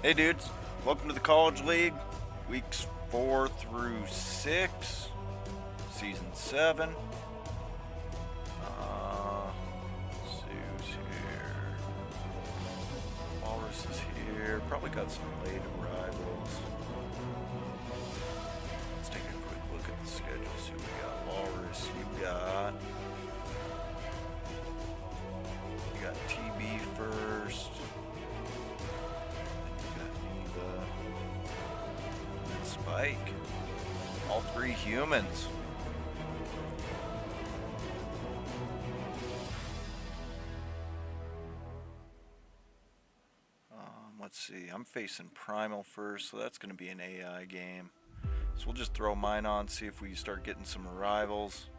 Hey dudes, welcome to the College League, weeks 4 through 6, season 7. Sue's here, Walrus is here, probably got some late arrivals. Let's take a quick look at the schedule, see what we got. Walrus, you got TB first. Spike. All three humans. Let's see. I'm facing Primal first, so that's going to be an AI game. So we'll just throw mine on, see if we start getting some arrivals.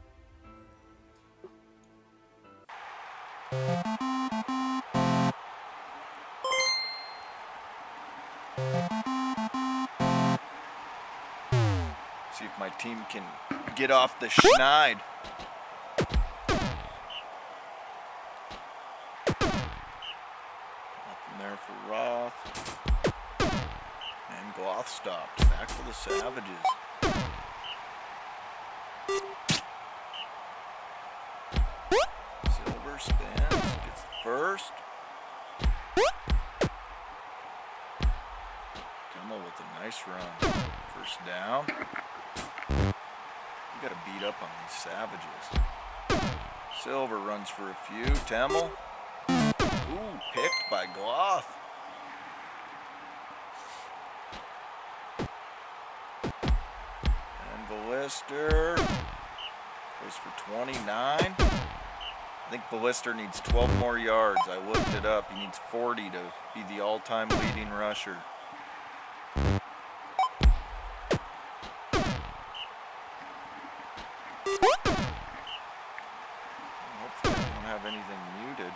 See if my team can get off the schneid. Nothing there for Roth. And Gloth stopped. Back to the Savages. Silver spins. Gets the first. Demo with a nice run. First down. We gotta beat up on these Savages. Silver runs for a few. Temmel. Ooh, picked by Gloth. And Ballister goes for 29. I think Ballister needs 12 more yards. I looked it up. He needs 40 to be the all-time leading rusher. Anything muted.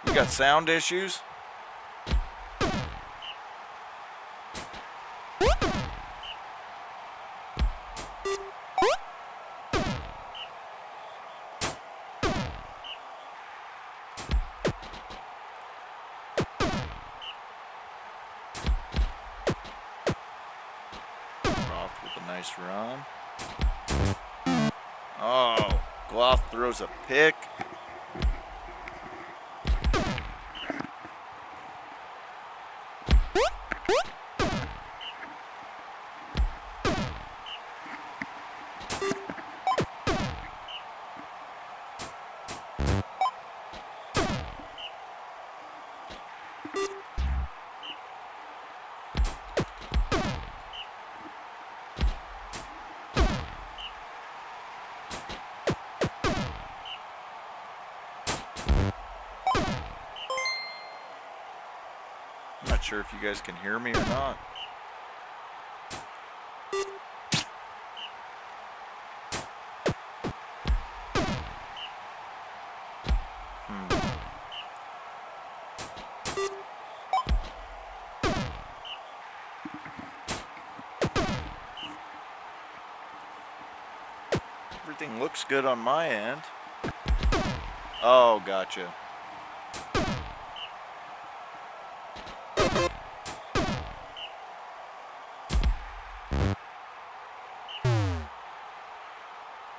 We got sound issues. Nice run. Oh, Gloth throws a pick. Not sure if you guys can hear me or not. Everything looks good on my end. Oh, gotcha.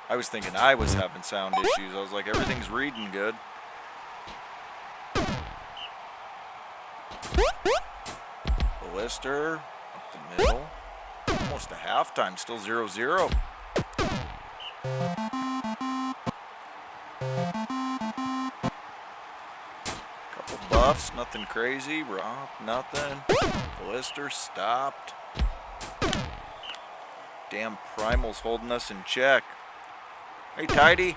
I was thinking I was having sound issues. I was like, everything's reading good. Ballister up the middle. Almost a halftime, still 0-0. Couple buffs, nothing crazy. Rock, nothing. Ballister stopped. Damn, Primal's holding us in check. Hey, Tidy.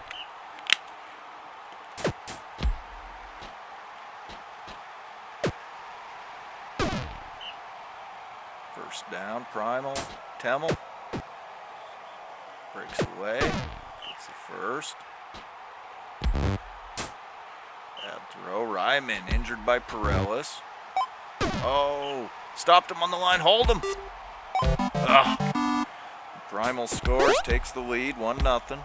First down, Primal. Temmel. Breaks away. Gets the first. Bad throw. Ryman injured by Perellis. Oh, stopped him on the line. Hold him. Ugh. Primal scores, takes the lead, 1-0.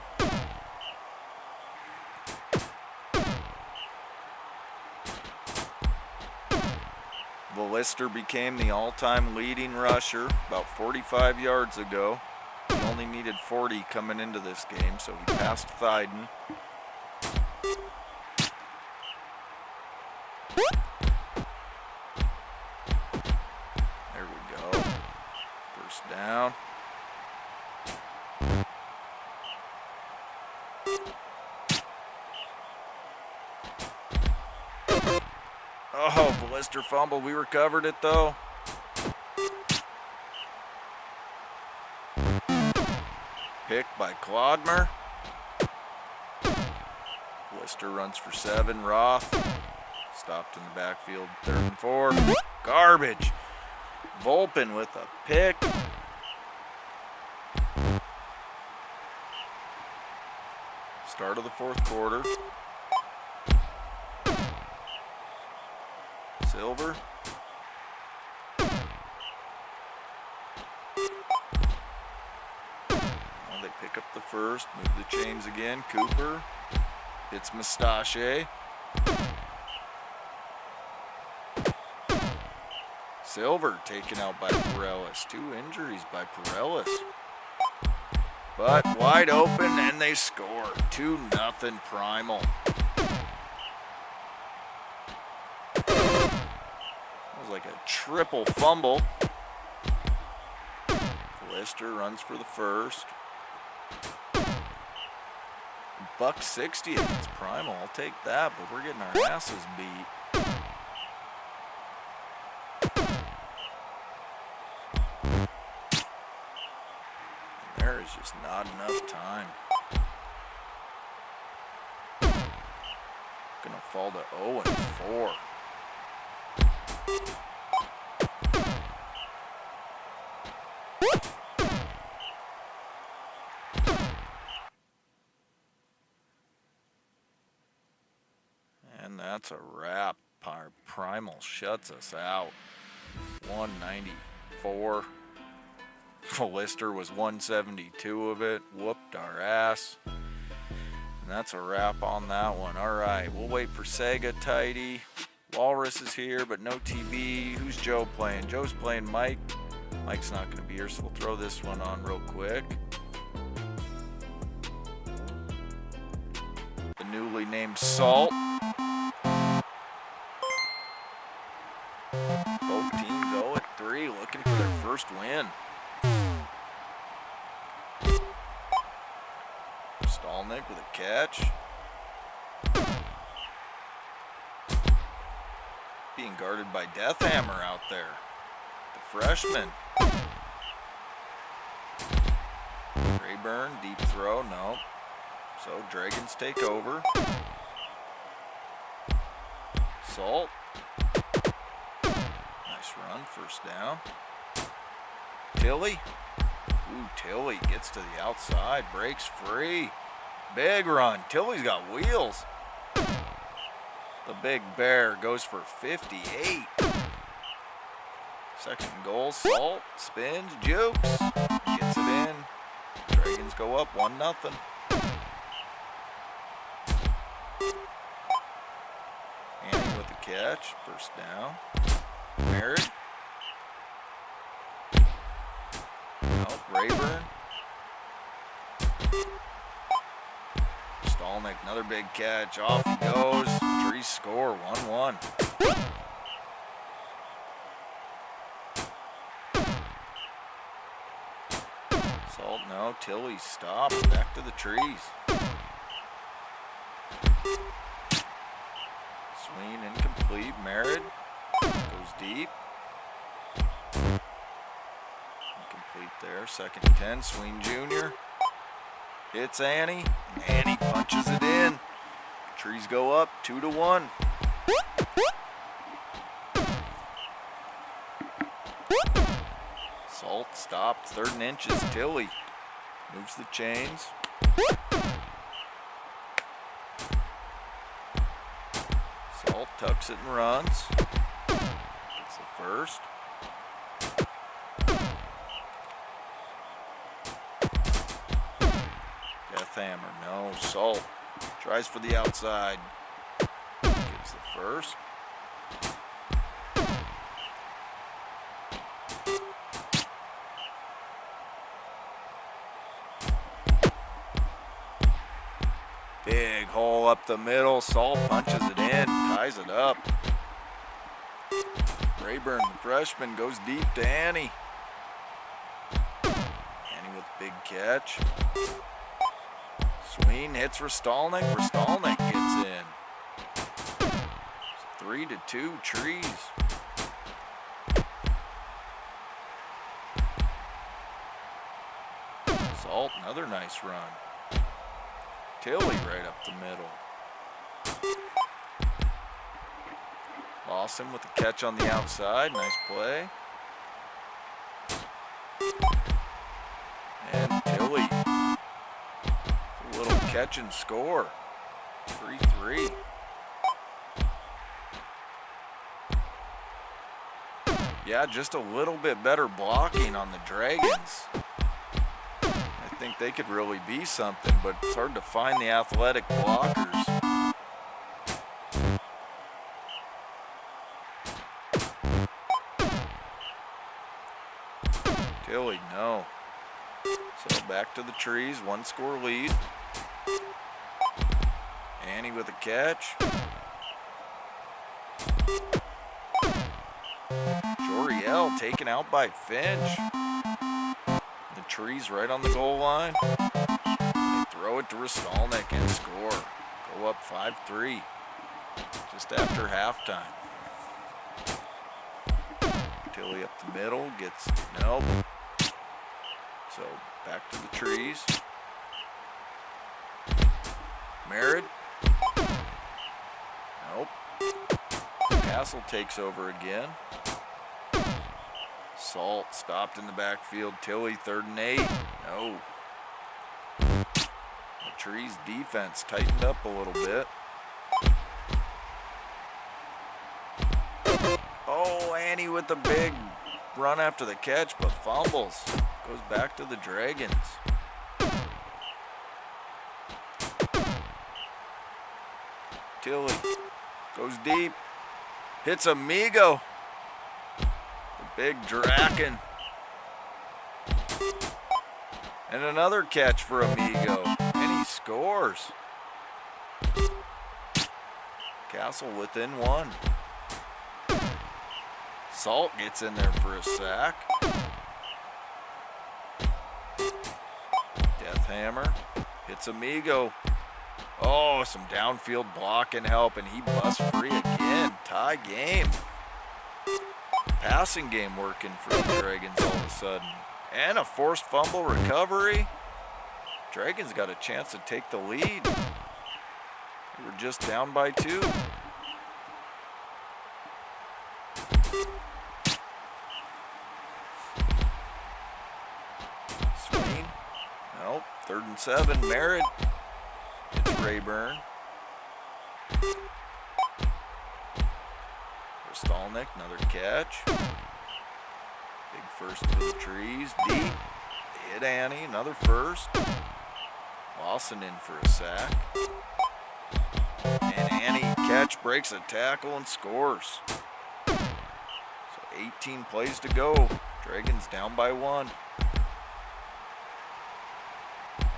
Lister became the all-time leading rusher about 45 yards ago. He only needed 40 coming into this game, so he passed Thyden. There we go. First down. Oh, Lister fumbled. We recovered it, though. Picked by Clodmer. Lister runs for 7. Roth stopped in the backfield, 3rd and 4. Garbage. Volpin with a pick. Start of the 4th quarter. Silver. Well, they pick up the first, move the chains again. Cooper hits Mustache. Silver taken out by Perellis. 2 injuries by Perellis. But wide open and they score. 2-0 Primal. Like a triple fumble. Lister runs for the first. $1.60 against Primal. I'll take that, but we're getting our asses beat. And there is just not enough time. Gonna fall to 0-4. And that's a wrap. Primal shuts us out. 194. Lister was 172 of it. Whooped our ass. And that's a wrap on that one. All right, we'll wait for Sega Tidy. Walrus is here, but no TV. Who's Joe playing? Joe's playing Mike. Mike's not going to be here, so we'll throw this one on real quick. The newly named Salt. Both teams 0-3, looking for their first win. Stallnick with a catch. Being guarded by Deathhammer out there. The freshman. Rayburn, deep throw, no. So Dragons take over. Salt. Nice run, first down. Tilly. Ooh, Tilly gets to the outside, breaks free. Big run. Tilly's got wheels. The big bear goes for 58. Second and goal. Salt spins, jukes, gets it in. Dragons go up 1-0. Annie with the catch. First down. Merritt. Nope. Rayburn. Stallnick, another big catch. Off he goes. Trees score 1-1. Salt, no. Tilly stops. Back to the trees. Swing incomplete. Merritt goes deep. Incomplete there. Second and 10. Swing Jr. Hits Annie. And Annie punches it in. Trees go up 2-1. Salt stopped. 3rd and inches. Tilly moves the chains. Salt tucks it and runs. Gets the first. Hammer, no. Salt tries for the outside. Gets the first. Big hole up the middle. Salt punches it in, ties it up. Rayburn, the freshman, goes deep to Annie. Annie with a big catch. Sween hits Rostalnik. Rostalnik gets in. It's 3-2 Trees. Salt, another nice run. Tilly right up the middle. Lawson with the catch on the outside. Nice play. And Tilly. A little catch and score. 3-3. Yeah, just a little bit better blocking on the Dragons. I think they could really be something, but it's hard to find the athletic blockers. Tilly, no. So back to the Trees, 1-score lead. Annie with a catch. Joriel taken out by Finch. The Trees right on the goal line. They throw it to Rostalnik and score. Go up 5-3 just after halftime. Tilly up the middle, gets nope. So back to the Trees. Merritt. Nope. Castle takes over again. Salt stopped in the backfield. Tilly 3rd and 8. No. The Trees defense tightened up a little bit. Oh, Annie with the big run after the catch, but fumbles. Goes back to the Dragons. Tilly goes deep. Hits Amigo. Big Draken. And another catch for Amigo. And he scores. Castle within 1. Salt gets in there for a sack. Death Hammer hits Amigo. Oh, some downfield blocking help, and he busts free again. Tie game. Passing game working for the Dragons all of a sudden. And a forced fumble recovery. Dragons got a chance to take the lead. They were just down by 2. Sween. Nope. 3rd and 7. Merritt. It's Rayburn. Rostalnik, another catch. Big first to the Trees. Deep. Hit Annie, another first. Lawson in for a sack. And Annie catch, breaks a tackle, and scores. So 18 plays to go. Dragons down by 1.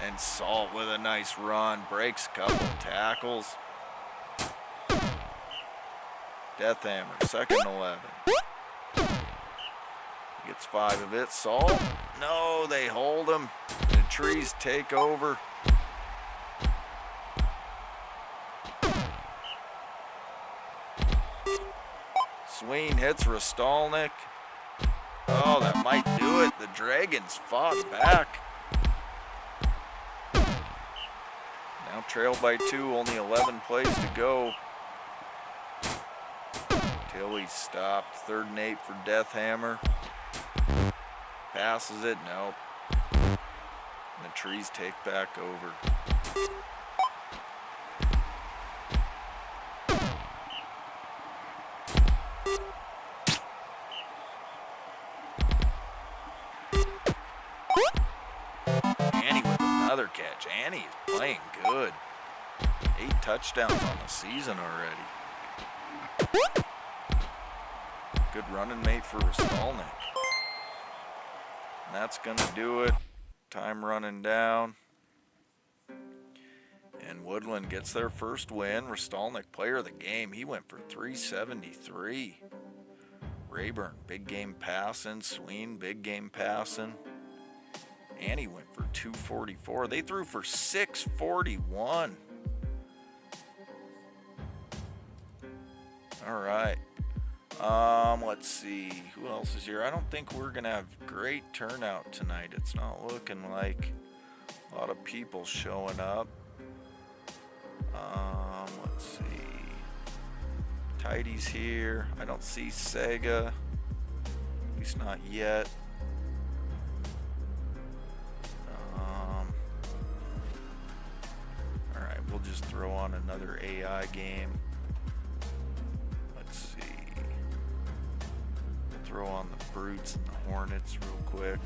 And Salt with a nice run. Breaks a couple tackles. Death Hammer, 2nd and 11. He gets 5 of it. Salt. No, they hold him. The Trees take over. Sween hits Rostalnik. Oh, that might do it. The Dragons fought back. Now trailed by 2, only 11 plays to go. Tilly stopped. 3rd and 8 for Death Hammer. Passes it. Nope. And the Trees take back over. Annie with another catch. Annie is playing good. 8 touchdowns on the season already. Good running mate for Rostalnik. And that's going to do it. Time running down. And Woodland gets their first win. Rostalnik, player of the game. He went for 373. Rayburn, big game passing. Sween, big game passing. Annie went for 244. They threw for 641. All right. Let's see. Who else is here? I don't think we're going to have great turnout tonight. It's not looking like a lot of people showing up. Let's see. Tidy's here. I don't see Sega. At least not yet. Alright, we'll just throw on another AI game. Let's see. We'll throw on the Brutes and the Hornets real quick.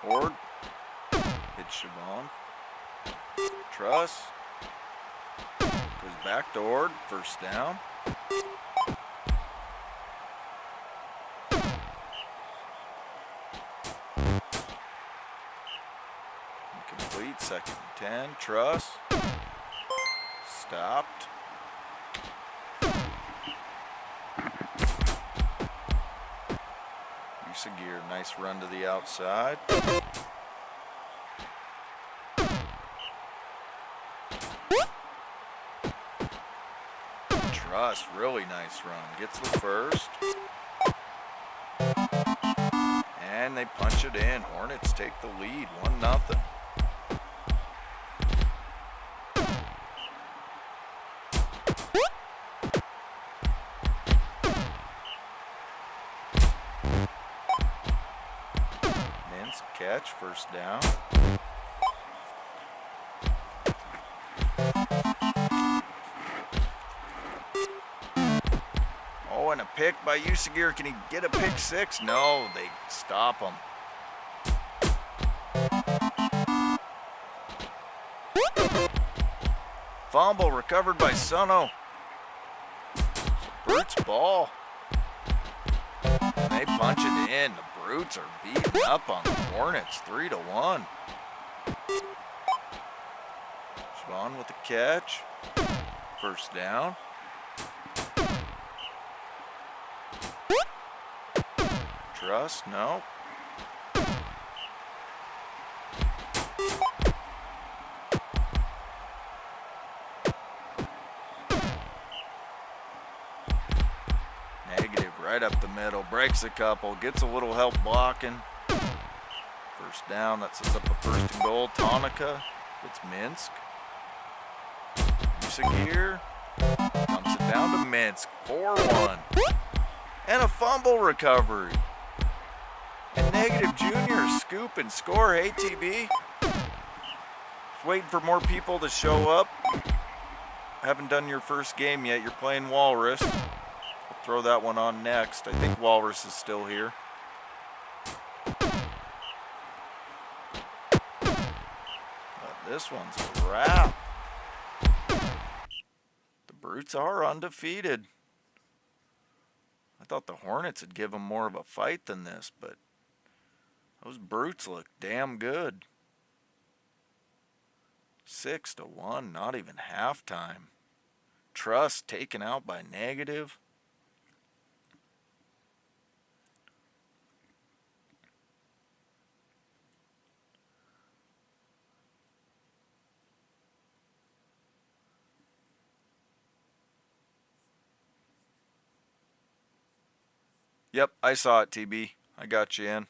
Ord. Hits Siobhan. Truss. Goes back to Ord. First down. Incomplete. 2nd and 10. Truss. Stopped. Usagir, nice run to the outside. Truss, really nice run. Gets the first. And they punch it in. Hornets take the lead, 1-0. Catch, first down. Oh, and a pick by Usagir. Can he get a pick 6? No, they stop him. Fumble recovered by Sono. Brutes ball. And they punch it in. The Brutes are beating up on the Hornets, 3-1. Siobhan with the catch. First down. Truss, no. Right up the middle, breaks a couple, gets a little help blocking. First down, that sets up a 1st and goal. Tonica, it's Minsk. Usagir dumps it down to Minsk, 4-1. And a fumble recovery. And Negative Junior scoop and score. Hey, TB. Just waiting for more people to show up. Haven't done your first game yet. You're playing Walrus. Throw that one on next. I think Walrus is still here. But this one's a wrap. The Brutes are undefeated. I thought the Hornets would give them more of a fight than this, but those Brutes look damn good. 6-1, not even halftime. Truss taken out by Negative. Yep, I saw it, TB. I got you in.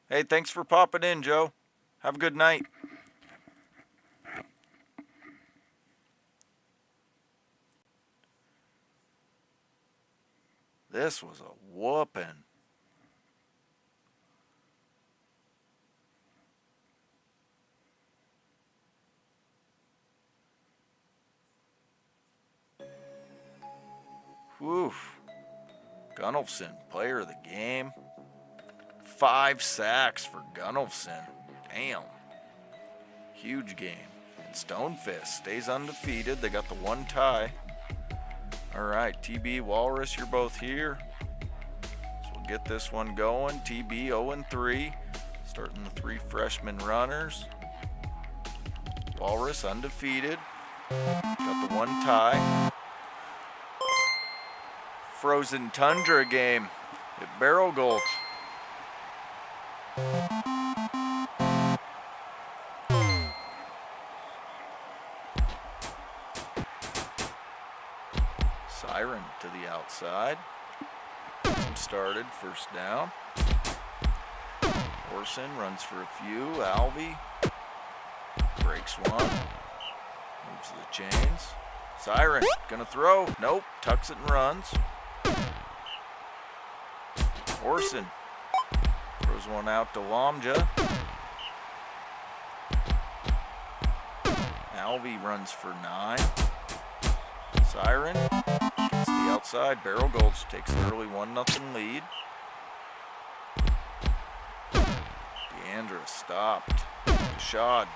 Hey, thanks for popping in, Joe. Have a good night. This was a whooping. Whew. Gunnelson, player of the game. 5 sacks for Gunnelson. Damn. Huge game. And Stonefist stays undefeated. They got the 1 tie. All right, TB, Walrus, you're both here. So we'll get this one going. TB 0-3. Starting the 3 freshman runners. Walrus undefeated. Got the 1 tie. Frozen Tundra game at Barrel Gulch. Siren to the outside. Started, first down. Orson runs for a few. Alvey breaks one. Moves the chains. Siren gonna throw. Nope. Tucks it and runs. Orson throws one out to Lomja. Alvey runs for 9. Siren gets the outside. Barrel Gulch takes an early 1-0 lead. Deandra stopped. Deshad,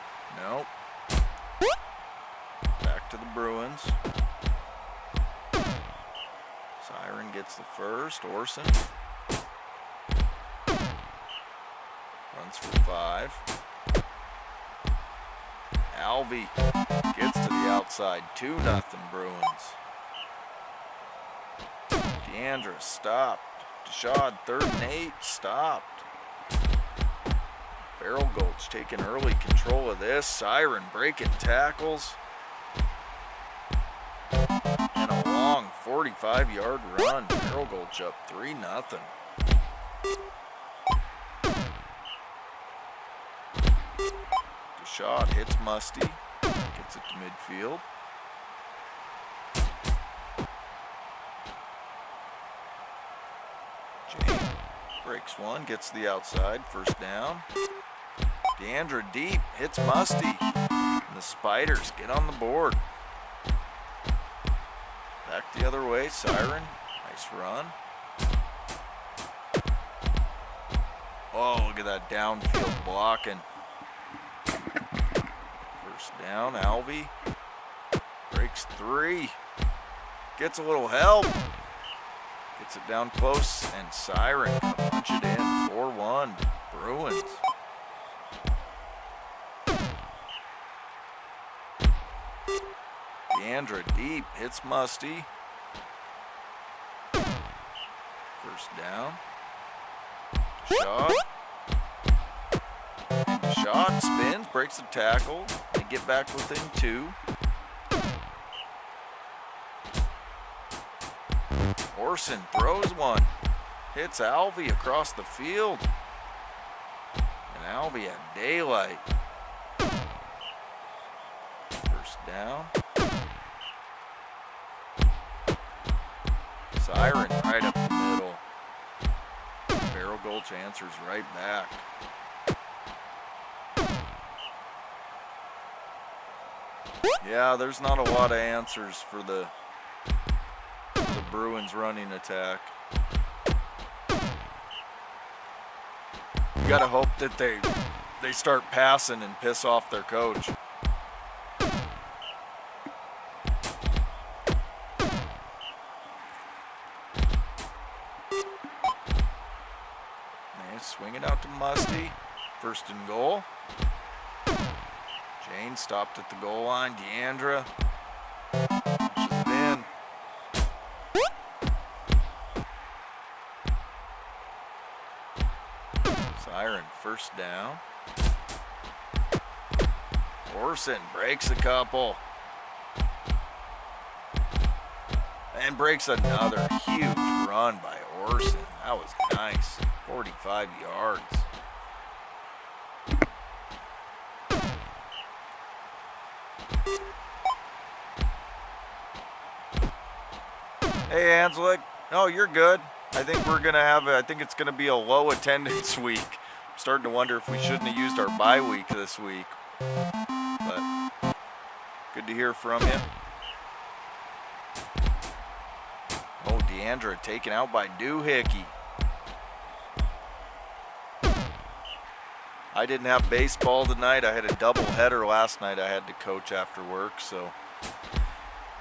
nope. Back to the Bruins. Siren gets the first. Orson runs for 5. Alvey gets to the outside. 2-0 Bruins. Deandra stopped. Deshad 3rd and 8 stopped. Barrel Gulch taking early control of this. Siren breaking tackles. And a long 45-yard run. Barrel Gulch up 3-0. Deshad hits Musty. Gets it to midfield. Jane breaks one, gets the outside, first down. Deandra deep, hits Musty. And the Spiders get on the board. Back the other way, Siren, nice run. Oh, look at that downfield blocking. First down, Alvey breaks 3. Gets a little help. Gets it down close, and Siren gonna punch it in. 4-1 Bruins. Deandra deep, hits Musty. First down. Deshad. And Deshad spins, breaks the tackle. They get back within 2. Orson throws one. Hits Alvey across the field. And Alvey had daylight. First down. Siren right up the middle. Barrel Gulch answers right back. Yeah, there's not a lot of answers for the Bruins running attack. You gotta hope that they start passing and piss off their coach. Swing it out to Musty. First and goal. Jane stopped at the goal line. Deandra pushes it in. Siren, first down. Orson breaks a couple. And breaks another huge run by Orson. That was nice. 45 yards. Hey, Anslick. No, you're good. I think we're gonna have. I think it's gonna be a low attendance week. I'm starting to wonder if we shouldn't have used our bye week this week. But good to hear from you. Oh, Deandra taken out by Doohickey. I didn't have baseball tonight. I had a double header last night. I had to coach after work, so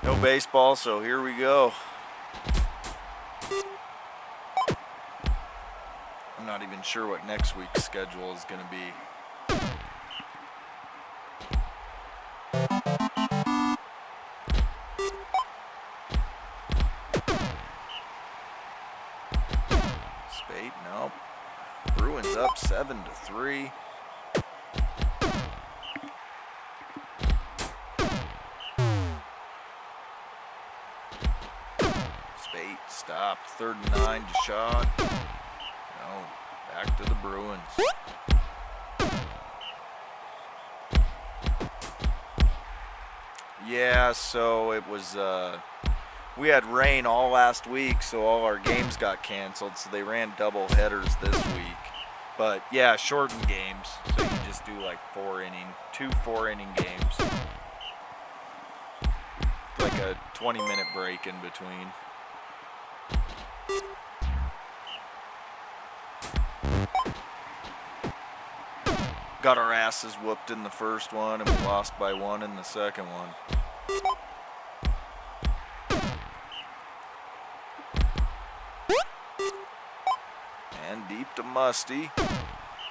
no baseball. So here we go. I'm not even sure what next week's schedule is going to be. Spate, nope. Bruins up 7-3. Spate stopped. 3rd and 9 to Shaw. No, back to the Bruins. Yeah, so it was, we had rain all last week, so all our games got canceled, so they ran double headers this week. But yeah, shortened games, so you just do like 2 4-inning games. Like a 20-minute break in between. Got our asses whooped in the first one, and we lost by 1 in the second one. And deep to Musty.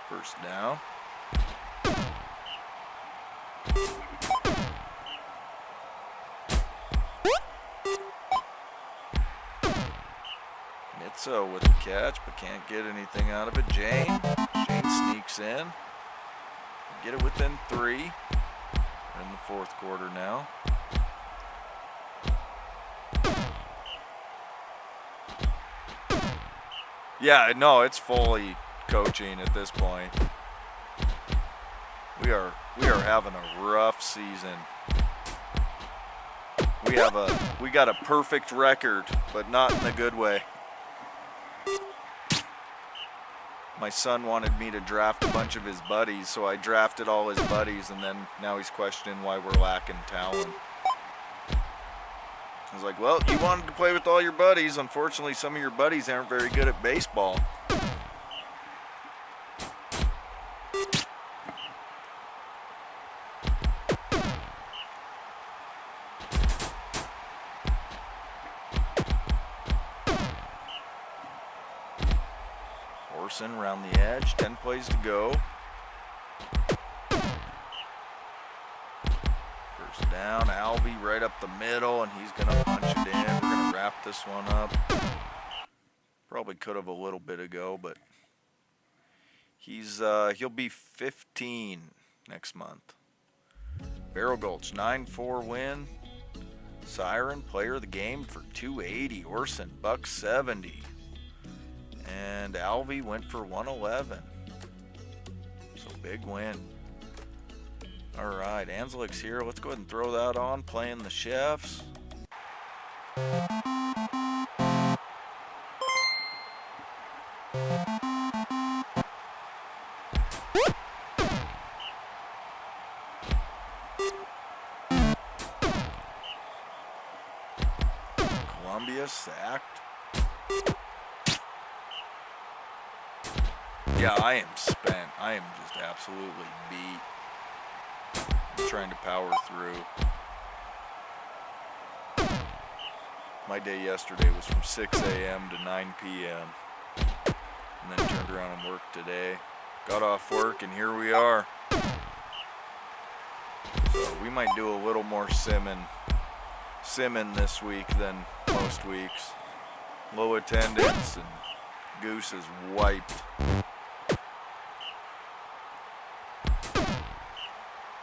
First down. Nitzo with the catch, but can't get anything out of it. Jane sneaks in. Get it within 3. We're in the 4th quarter now. Yeah, no, it's fully coaching at this point. We are having a rough season. We got a perfect record, but not in a good way. My son wanted me to draft a bunch of his buddies, so I drafted all his buddies, and then now he's questioning why we're lacking talent. I was like, well, you wanted to play with all your buddies. Unfortunately, some of your buddies aren't very good at baseball. Orson around the edge, 10 plays to go. First down, Alvey right up the middle, and he's going to punch it in. We're going to wrap this one up. Probably could have a little bit ago, but he'll be 15 next month. Barrel Gulch, 9-4 win. Siren, player of the game for 280. Orson, $170. And Alvey went for 111. So big win. All right, Anzelik's here. Let's go ahead and throw that on, playing the Chefs. Columbia sacked. Yeah, I am spent. I am just absolutely beat. I'm trying to power through. My day yesterday was from 6 a.m. to 9 p.m. and then turned around and worked today. Got off work and here we are. So we might do a little more simming this week than most weeks. Low attendance and Goose is wiped.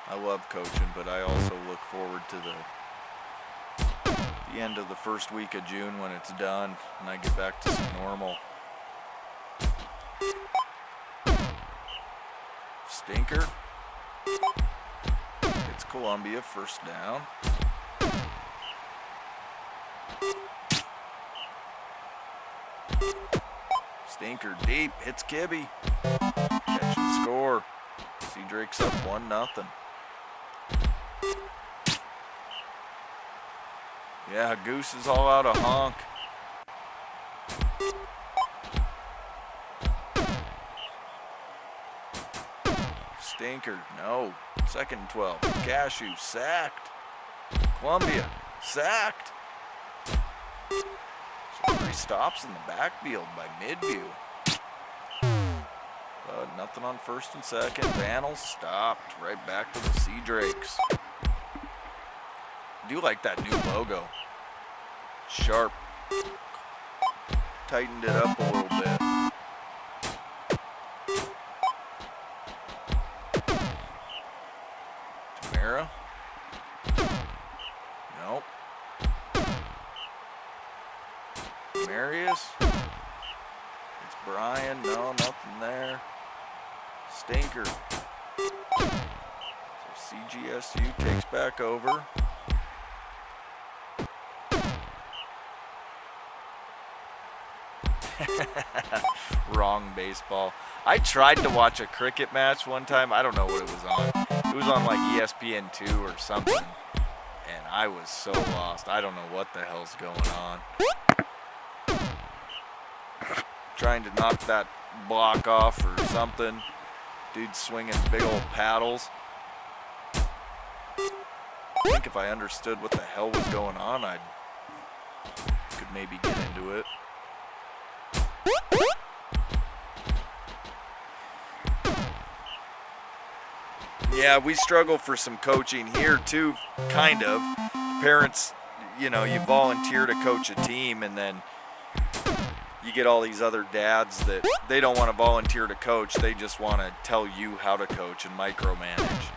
I love coaching, but I also look forward to the end of the first week of June when it's done and I get back to some normal. Stinker. It's Columbia, first down. Stinker deep, hits Kibbe. Catch and score. Sea Drake's up 1-0. Yeah, Goose is all out of honk. Stinker, no. 2nd and 12. Cashew, sacked. Columbia, sacked. So 3 stops in the backfield by Midview. But nothing on 1st and 2nd. Vanel stopped. Right back to the Sea Drakes. I do like that new logo. Sharp. Tightened it up a little bit. Tamara. Nope. Marius. It's Brian. No, nothing there. Stinker. So CGSU takes back over. Wrong baseball. I tried to watch a cricket match one time. I don't know what it was on. It was on like ESPN2 or something. And I was so lost. I don't know what the hell's going on. Trying to knock that block off or something. Dude swinging big old paddles. I think if I understood what the hell was going on, I could maybe get into it. Yeah, we struggle for some coaching here too, kind of. Parents, you know, you volunteer to coach a team and then you get all these other dads that they don't want to volunteer to coach. They just want to tell you how to coach and micromanage.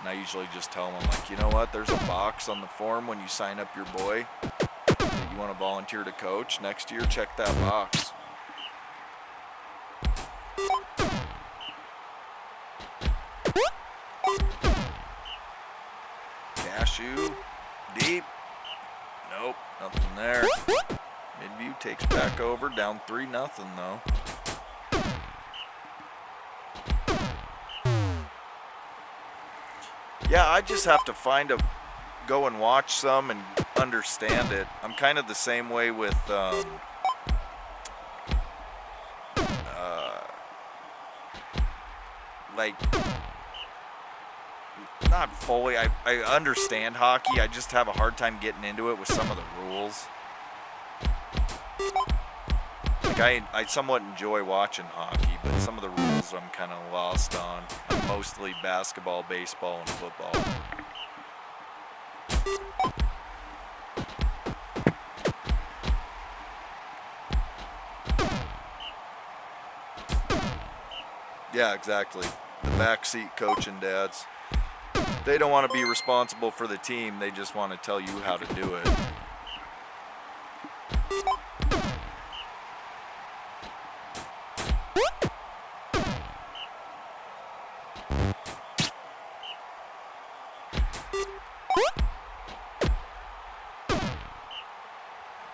And I usually just tell them, I'm like, you know what? There's a box on the form when you sign up your boy that you want to volunteer to coach. Next year, check that box. Cashew, deep. Nope, nothing there. Midview takes back over, down 3-0 though. Yeah, I just have to go and watch some and understand it. I'm kind of the same way with like, not fully. I understand hockey. I just have a hard time getting into it with some of the rules. Like I somewhat enjoy watching hockey, but some of the rules I'm kind of lost on. I'm mostly basketball, baseball, and football. Yeah, exactly. The backseat coaching dads. They don't want to be responsible for the team. They just want to tell you how to do it.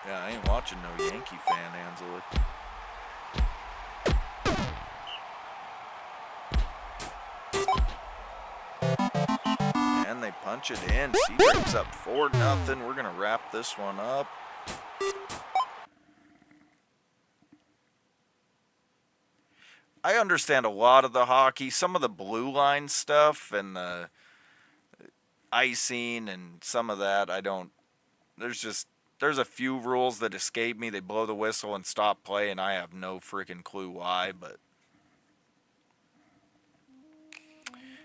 Yeah, I ain't watching no Yankee fan, Angela. And they punch it in. Sea Drake's up 4-0. We're going to wrap this one up. I understand a lot of the hockey. Some of the blue line stuff and the icing and some of that, I don't. There's a few rules that escape me. They blow the whistle and stop play, and I have no freaking clue why, but.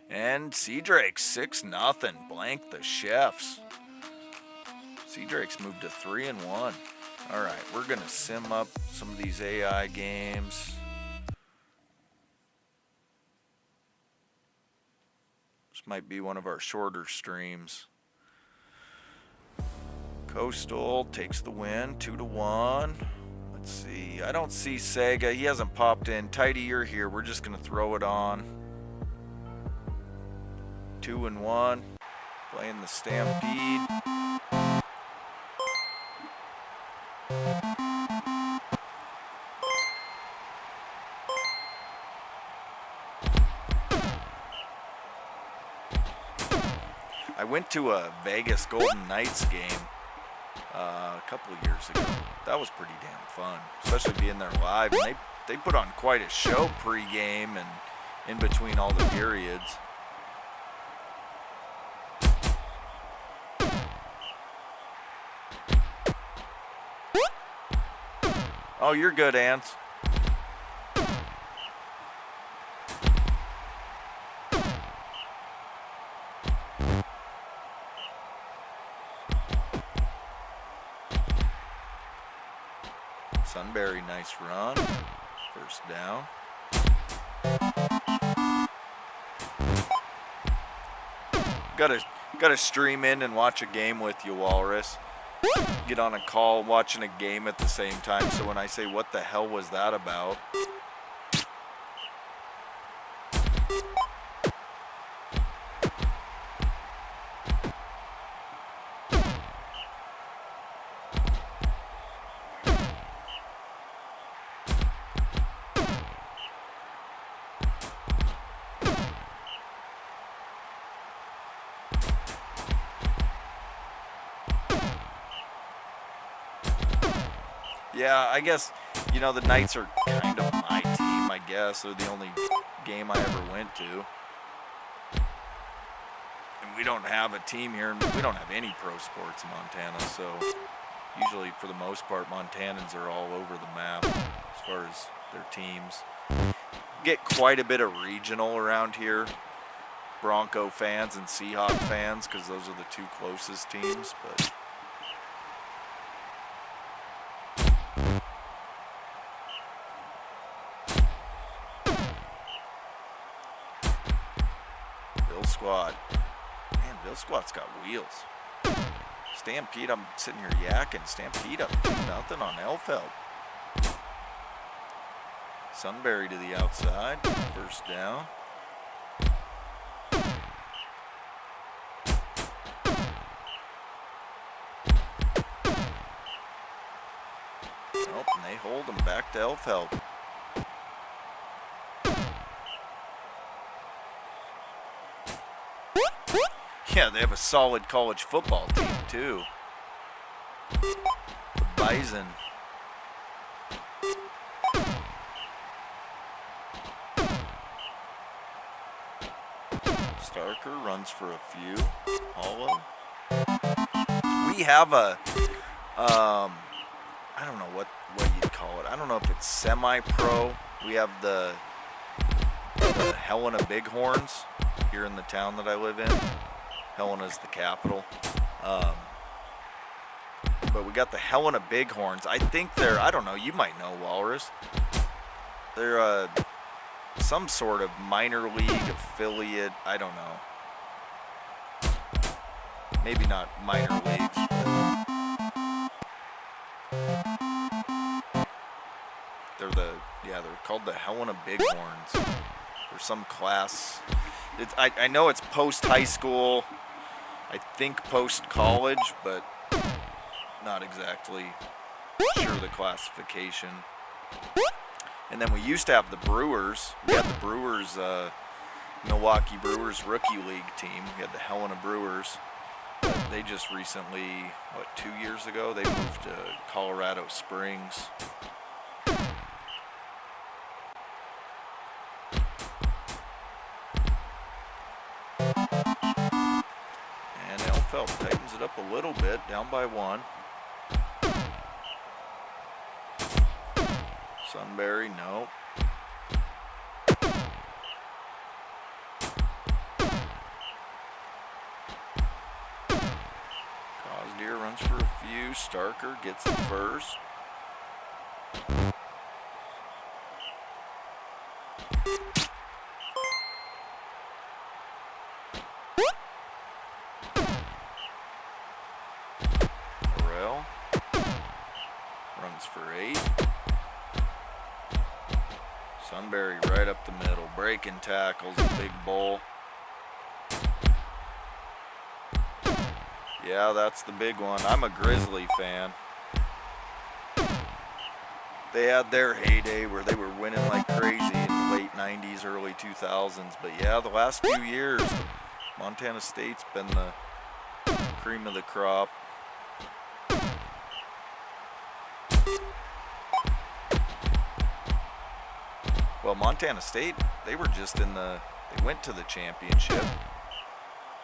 And Sea Drakes 6-0. Blank the Chefs. Sea Drakes moved to 3-1. All right, we're going to sim up some of these AI games. This might be one of our shorter streams. Coastal takes the win, 2-1. Let's see. I don't see Sega. He hasn't popped in. Tidy, you're here. We're just going to throw it on. 2-1. Playing the Stampede. went to a Vegas Golden Knights game a couple of years ago. That was pretty damn fun, especially being there live. And they put on quite a show pre-game and in between all the periods. Oh, you're good, Ants. Sunbury, nice run. First down. Gotta stream in and watch a game with you, Walrus. Get on a call watching a game at the same time, so when I say what the hell was that about, yeah, I guess, you know, the Knights are kind of my team, I guess. They're the only game I ever went to. And we don't have a team here. We don't have any pro sports in Montana, so usually, for the most part, Montanans are all over the map as far as their teams. Get quite a bit of regional around here. Bronco fans and Seahawk fans, because those are the two closest teams, but... Squad. Man, Bill Squad's got wheels. Stampede, I'm sitting here yakking. Stampede up 2-0 on Elfeld. Sunbury to the outside. First down. Nope, and they hold them back to Elfeld. Yeah, they have a solid college football team, too. The Bison. Starker runs for a few. Hollow. We have a, I don't know what you'd call it. I don't know if it's semi-pro. We have the Helena Bighorns here in the town that I live in. Helena's the capital. But we got the Helena Bighorns. I think they're, I don't know, you might know, Walrus. They're some sort of minor league affiliate. I don't know. Maybe not minor leagues. They're called the Helena Bighorns. Or some class. I know it's post-high school, I think post-college, but not exactly sure the classification. And then we used to have the Brewers. We had the Brewers, Milwaukee Brewers Rookie League team. We had the Helena Brewers. They just recently, 2 years ago, they moved to Colorado Springs. Tightens it up a little bit, down by 1. Sunbury, no. Cosdeer runs for a few. Starker gets the first. For 8. Sunbury right up the middle, breaking tackles, a big bull. Yeah, that's the big one. I'm a Grizzly fan. They had their heyday where they were winning like crazy in the late 90s, early 2000s. But yeah, the last few years, Montana State's been cream of the crop. Well, Montana State, they were just in the, they went to the championship.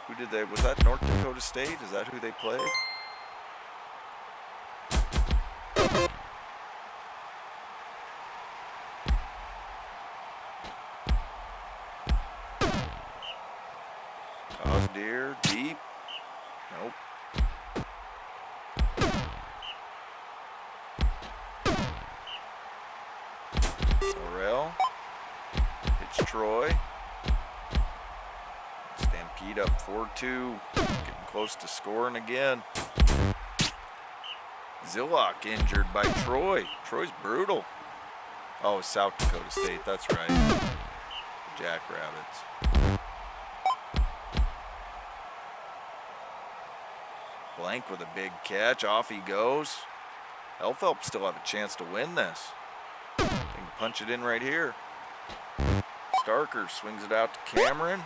Who did they, was that North Dakota State? Is that who they played? Deer, deep. Nope. Morrell. It's Troy. Stampede up 4-2. Getting close to scoring again. Zillock injured by Troy. Troy's brutal. Oh, South Dakota State. That's right. The Jackrabbits. Blank with a big catch. Off he goes. Elphelps still have a chance to win this. They can punch it in right here. Starker swings it out to Cameron.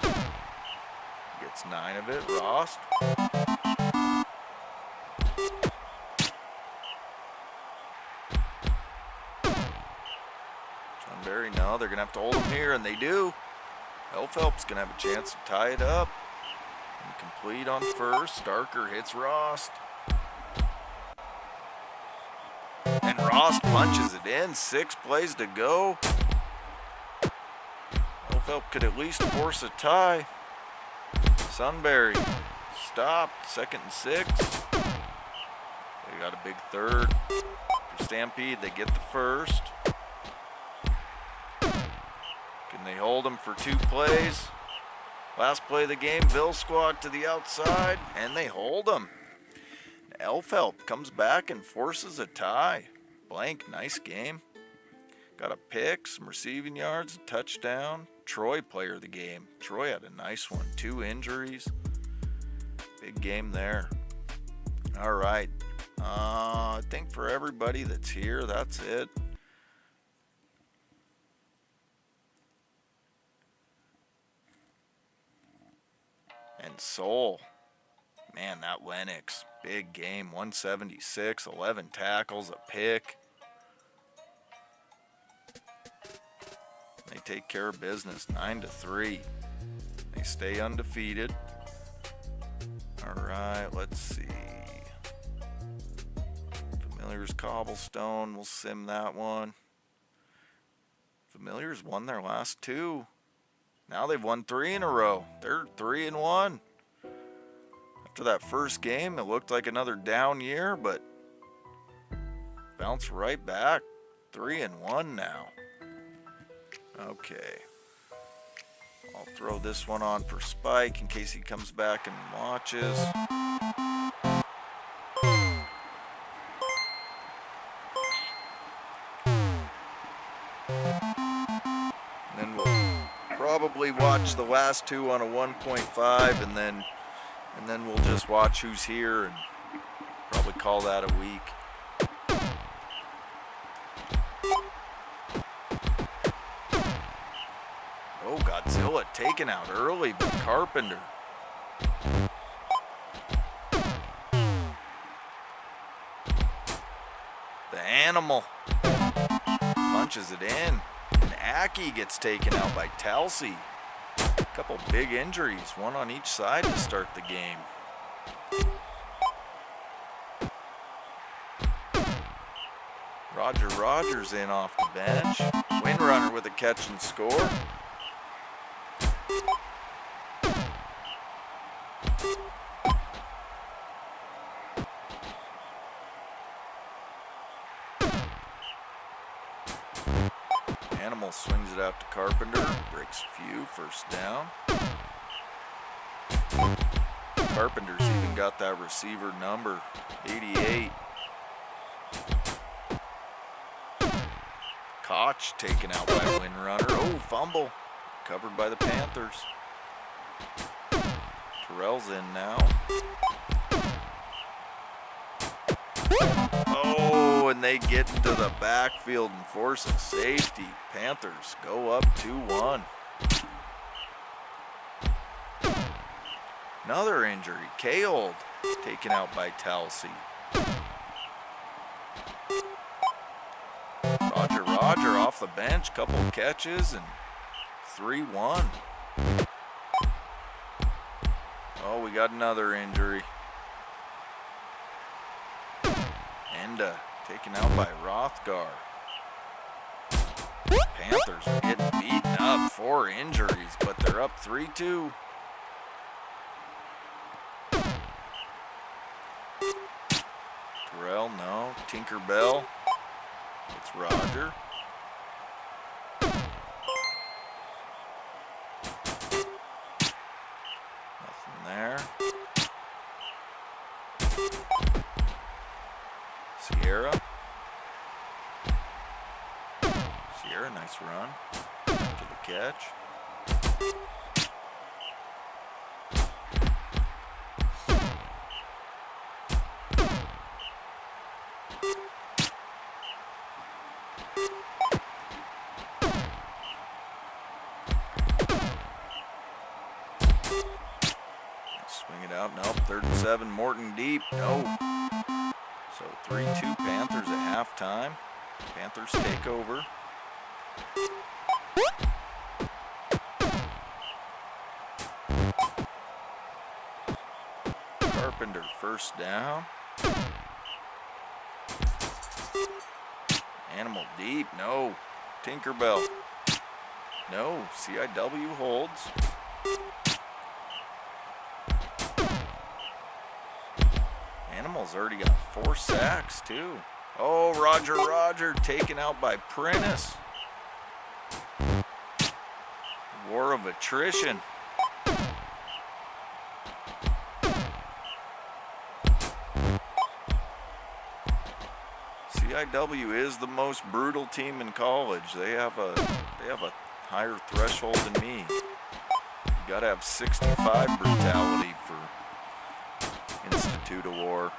Gets 9 of it. Rost. Sunbury, no, they're going to have to hold him here, and they do. Elphelps going to have a chance to tie it up. Complete on first. Starker hits Rost. And Rost punches it in. 6 plays to go. Elphelps could at least force a tie. Sunbury stopped. 2nd and 6. They got a big third. For Stampede, they get the first. Can they hold them for 2 plays? Last play of the game, Bill squad to the outside, and they hold him. Elphelps comes back and forces a tie. Blank, nice game. Got a pick, some receiving yards, a touchdown. Troy player of the game. Troy had a nice one. 2 injuries. Big game there. All right. I think for everybody that's here, that's it. And Soul, man, that Lennox, big game, 176, 11 tackles, a pick. They take care of business, 9-3. They stay undefeated. All right, let's see. Familiars Cobblestone, we'll sim that one. Familiars won their last 2. Now they've won 3 in a row. They're 3-1. After that first game, it looked like another down year, but bounced right back. 3-1 now. Okay. I'll throw this one on for Spike in case he comes back and watches. Probably watch the last 2 on a 1.5, and then we'll just watch who's here and probably call that a week. Oh, Godzilla taken out early by Carpenter. The animal punches it in. And Aki gets taken out by Talsey. A couple big injuries, one on each side to start the game. Roger Rogers in off the bench. Windrunner with a catch and score. Animal swings it out to Carpenter, breaks a few, first down. Carpenter's even got that receiver number, 88. Koch taken out by Windrunner. Oh, fumble, covered by the Panthers. Terrell's in now. Oh, and they get into the backfield and force a safety. Panthers go up 2-1. Another injury. Kaold taken out by Telsey. Roger off the bench, couple catches, and 3-1. Oh, we got another injury. Enda taken out by Rothgar. Panthers are getting beaten up. 4 injuries, but they're up 3-2. Terrell, no. Tinkerbell. It's Roger. Nothing there. Sierra. Sierra, nice run. To the catch. Swing it out. Nope. 3rd and 7. Morton deep. No. So 3-2 Panthers at halftime. Panthers take over. Carpenter first down. Animal deep. No. Tinkerbell. No. CIW holds. Animal's already got 4 sacks too. Oh, Roger taken out by Prentice. War of attrition. CIW is the most brutal team in college. They have a higher threshold than me. You gotta have 65 brutality for Institute of War.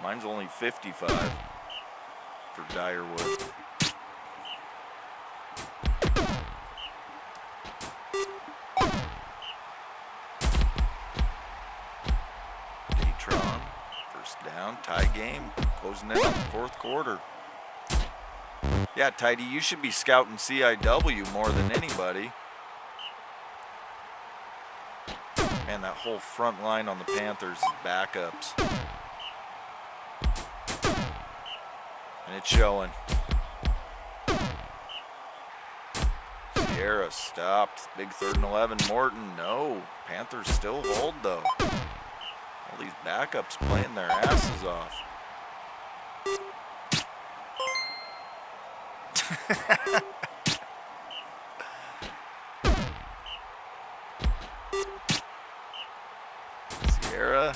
Mine's only 55 for Dyerwood. Datron, first down, tie game, closing in on the 4th quarter. Yeah, Tidy, you should be scouting CIW more than anybody. Man, that whole front line on the Panthers is backups. And it's showing. Sierra stopped. Big 3rd and 11. Morton, no. Panthers still hold, though. All these backups playing their asses off. Sierra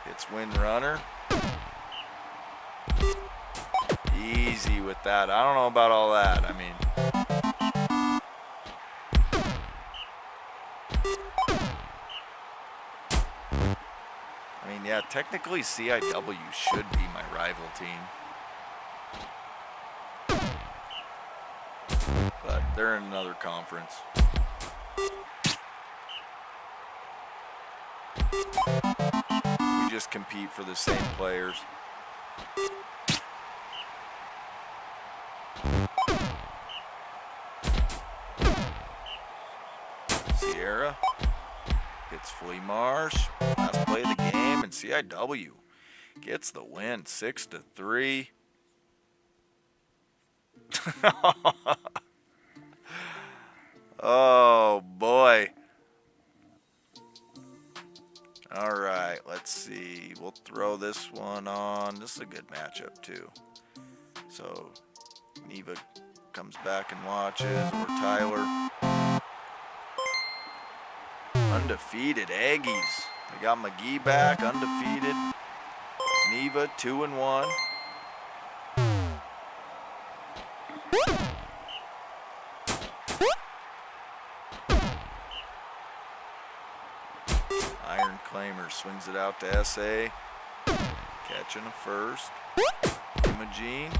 hits wind runner. Easy with that. I don't know about all that. I mean, yeah, technically CIW should be my rival team. But they're in another conference. We just compete for the same players. Sierra hits Flea Marsh. Last play of the game, and CIW gets the win, 6-3. Oh boy. All right, let's see. We'll throw this one on. This is a good matchup too. So Neva comes back and watches, or Tyler. Undefeated Aggies. We got McGee back, undefeated. Neva 2-1. Iron Claimer swings it out to SA. Catching a first. Imogene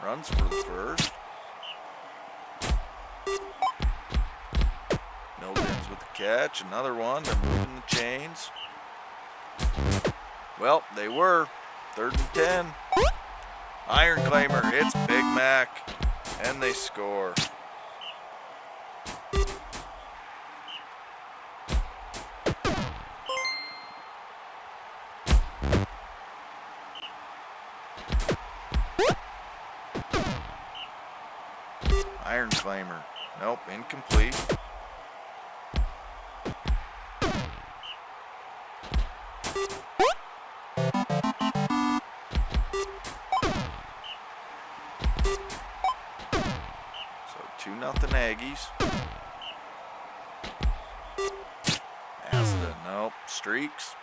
runs for the first. catch. Another one. They're moving the chains. Well, they were. 3rd and 10. Iron Claimer hits Big Mac, and they score. Iron Claimer. Nope, incomplete. So 2-0 Aggies. Mazda, nope. Streaks.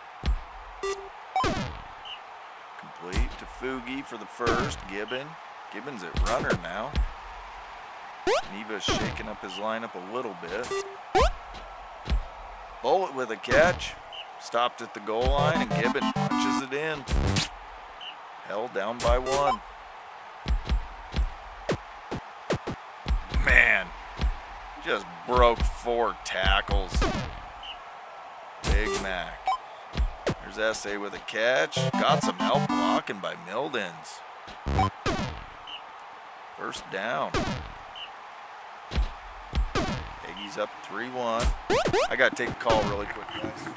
Complete to Fugi for the first. Gibbons at runner now. Neva's shaking up his lineup a little bit. Bullet with a catch. Stopped at the goal line, and Gibbon punches it in. Held down by 1. Man, just broke 4 tackles. Big Mac. There's Essay with a catch. Got some help blocking by Mildens. First down. Aggies up 3-1. I got to take a call really quick, guys.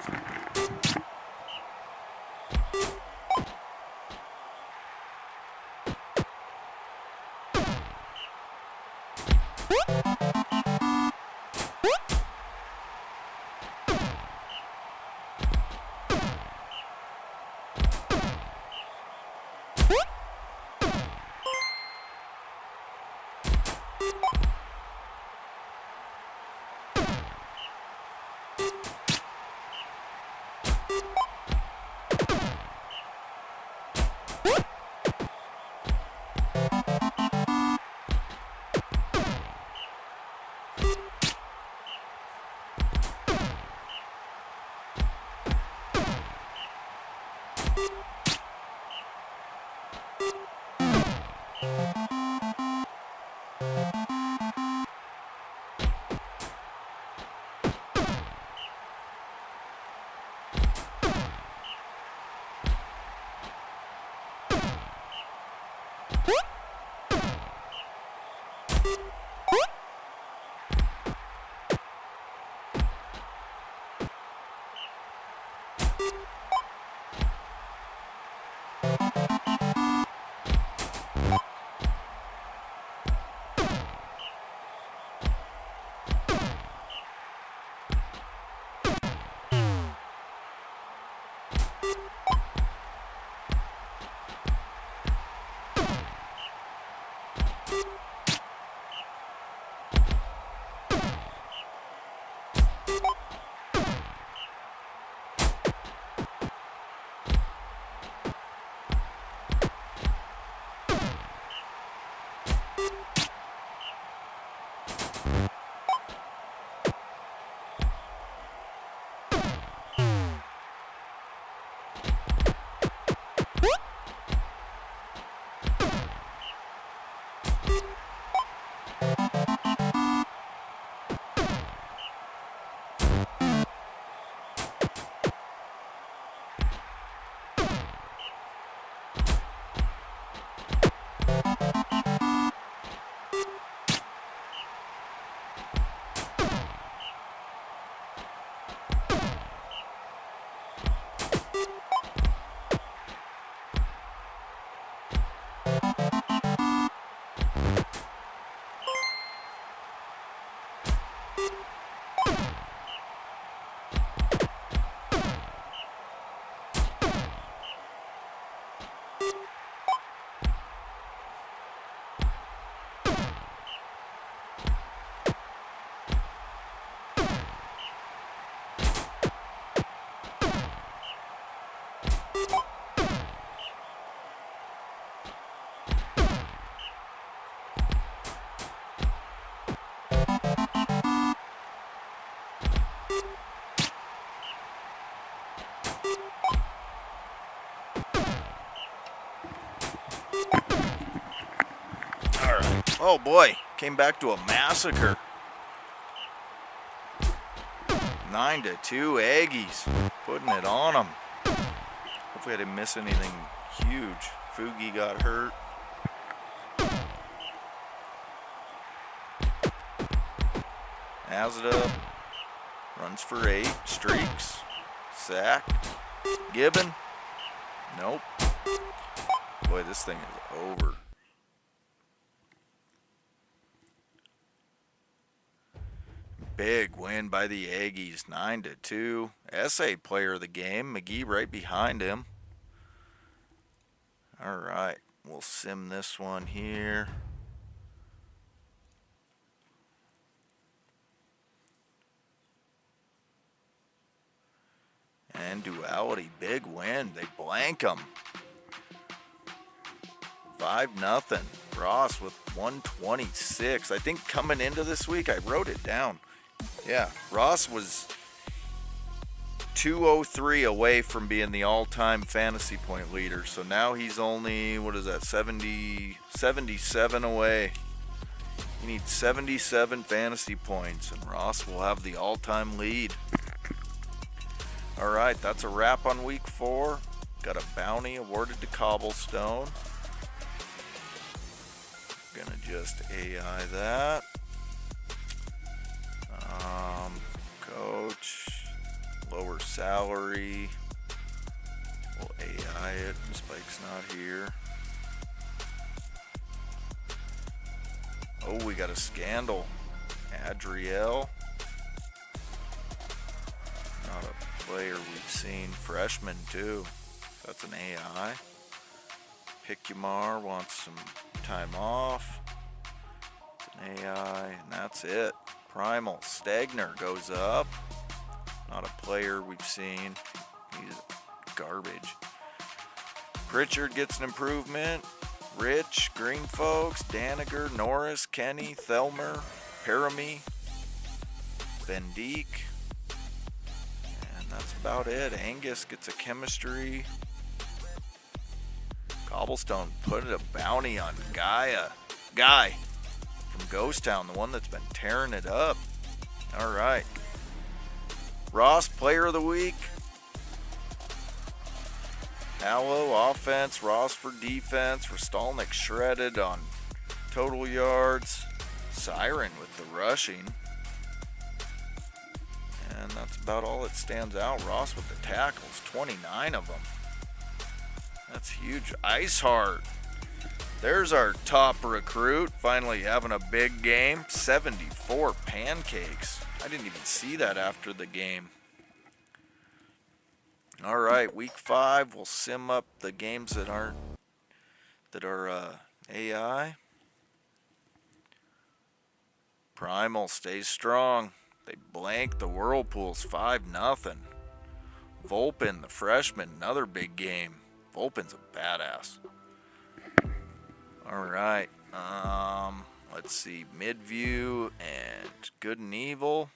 Oh boy, came back to a massacre. And 9-2 Aggies. Putting it on them. Hopefully I didn't miss anything huge. Fugi got hurt. Has it up. Runs for 8. Streaks. Sacked. Gibbon. Nope. Boy, this thing is over. Big win by the Aggies, 9-2. SA player of the game, McGee right behind him. All right, we'll sim this one here. And Duality, big win. They blank them. 5-0. Ross with 126. I think coming into this week, I wrote it down. Yeah, Ross was 203 away from being the all-time fantasy point leader. So now he's only, 77 away. He needs 77 fantasy points, and Ross will have the all-time lead. All right, that's a wrap on week 4. Got a bounty awarded to Cobblestone. Gonna just AI that. Coach, lower salary. We'll AI it. Spike's not here. Oh, we got a scandal. Adriel. Not a player we've seen. Freshman too. That's an AI. Picumar wants some time off. It's an AI, and that's it. Primal. Stegner goes up. Not a player we've seen. He's garbage. Pritchard gets an improvement. Rich, Green Folks, Daniger, Norris, Kenny, Thelmer, Paramy, Van Dijk. And that's about it. Angus gets a chemistry. Cobblestone put a bounty on Guy from Ghost Town, the one that's been tearing it up. All right. Ross, player of the week. Hallow, offense. Ross for defense. Rostalnik shredded on total yards. Siren with the rushing. And that's about all that stands out. Ross with the tackles, 29 of them. That's huge. Iceheart. There's our top recruit. Finally having a big game. 74 pancakes. I didn't even see that after the game. All right, week 5. We'll sim up the games that are AI. Primal stays strong. They blank the Whirlpools 5-0. Volpin, the freshman, another big game. Volpin's a badass. All right. Let's see. Midview and Good and Evil.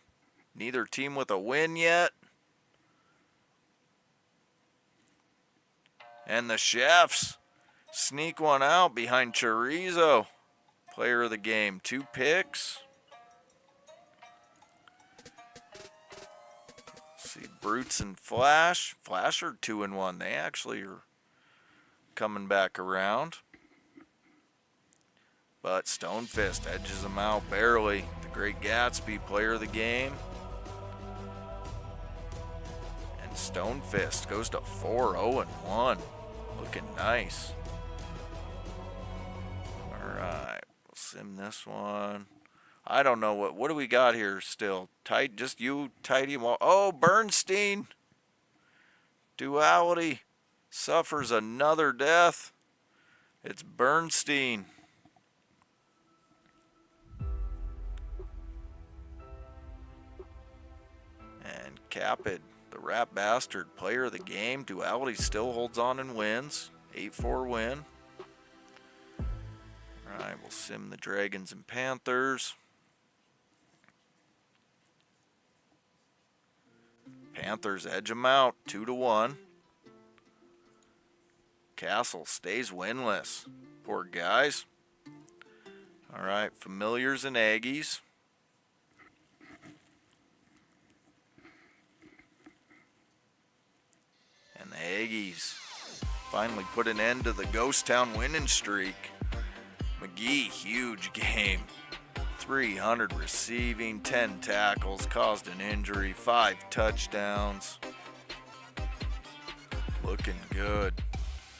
Neither team with a win yet. And the Chefs sneak one out behind Chorizo. Player of the game. 2 picks. Let's see. Brutes and Flash. Flash are 2-1. They actually are coming back around. But Stonefist edges them out barely. The Great Gatsby, player of the game. And Stonefist goes to 4-0-1. Looking nice. Alright, we'll sim this one. I don't know what do we got here still? Tight, just you, Tidy. Oh, Bernstein. Duality suffers another death. It's Bernstein. And Capid, the Rat Bastard, player of the game. Duality still holds on and wins. 8-4 win. Alright, we'll sim the Dragons and Panthers. Panthers edge them out 2-1. Castle stays winless. Poor guys. Alright, Familiars and Aggies. Aggies finally put an end to the Ghost Town winning streak. McGee, huge game. 300 receiving, 10 tackles, caused an injury, 5 touchdowns. Looking good.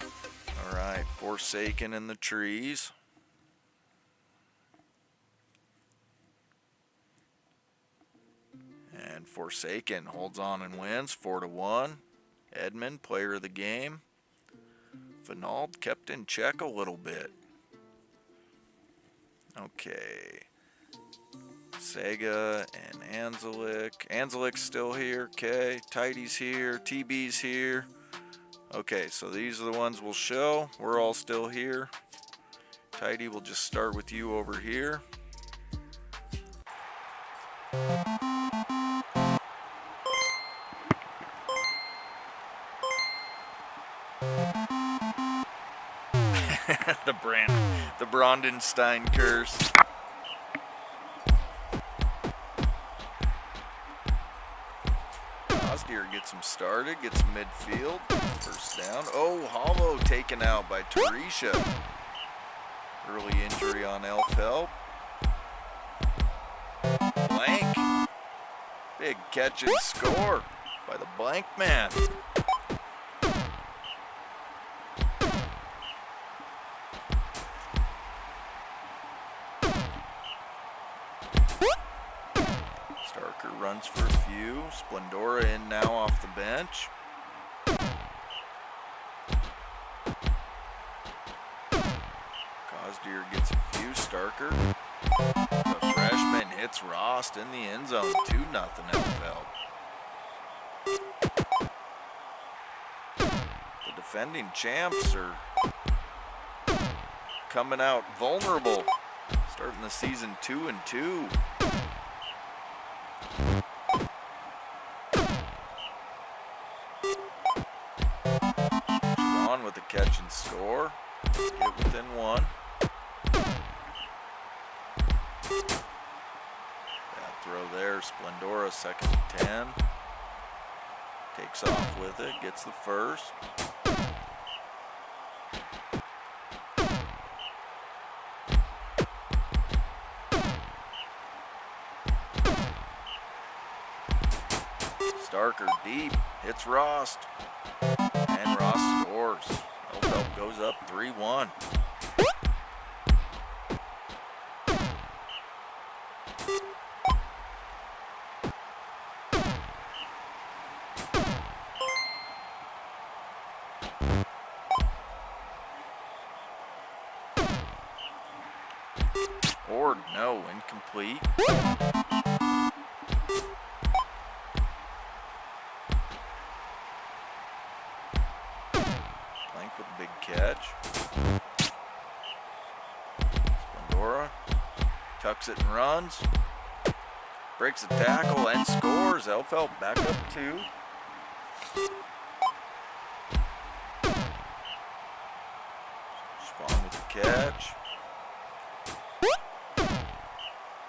All right, Forsaken in the trees. And Forsaken holds on and wins 4-1. Edmund, player of the game. Vinald kept in check a little bit. Okay. Sega and Anzelik. Anzelik's still here. Okay. Tidy's here. TB's here. Okay, so these are the ones we'll show. We're all still here. Tidy, we'll just start with you over here. the Brandenstein curse. Osdeer gets him started, gets midfield, first down. Oh, Hollow taken out by Tarisha. Early injury on Elf Help. Blank. Big catch and score by the Blank man. Starker runs for a few. Splendora in now off the bench. Cosdeer gets a few. Starker. The freshman hits Rost in the end zone. 2-0 NFL. The defending champs are coming out vulnerable. Starting the season 2-2. Juwan with a catch and score. Get within one. Bad throw there. Splendora, 2nd and 10. Takes off with it. Gets the first. Starker deep, hits Rost, and Rost scores. Elfeld goes up 3-1. Ord, no, incomplete. With a big catch. Splendora tucks it and runs. Breaks a tackle and scores. Elfeld back up 2. Spawn with the catch.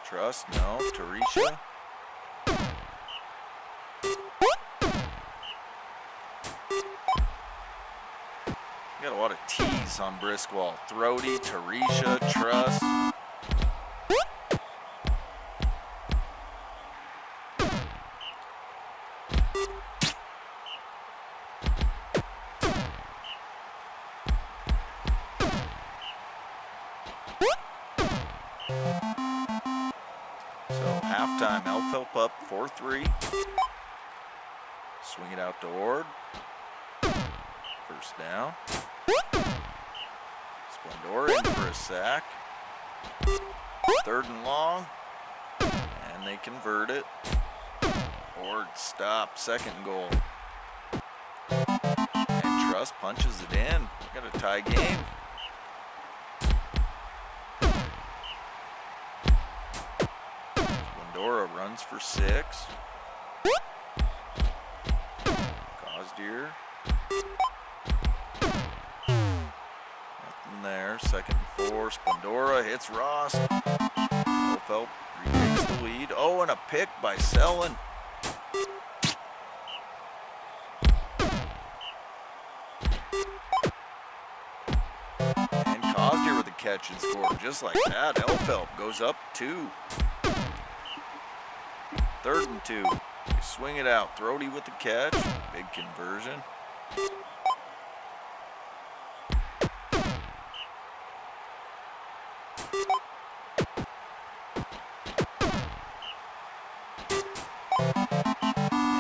Trust, no. Tarisha. Got a lot of T's on Briskwall. Throaty, Tarisha, Truss. So halftime, Elfhelp up 4-3. Swing it out to Ord. First down. Splendora in for a sack. 3rd and long. And they convert it. Ord stop. 2nd goal. And Truss punches it in. Got a tie game. Splendora runs for 6. Cosdeer. There, 2nd and 4. Splendora hits Ross. Elfeld retakes the lead. Oh, and a pick by Sellen. catch and score. Just like that, Elfelp goes up 2. 3rd and 2. They swing it out. Thrody with the catch. Big conversion.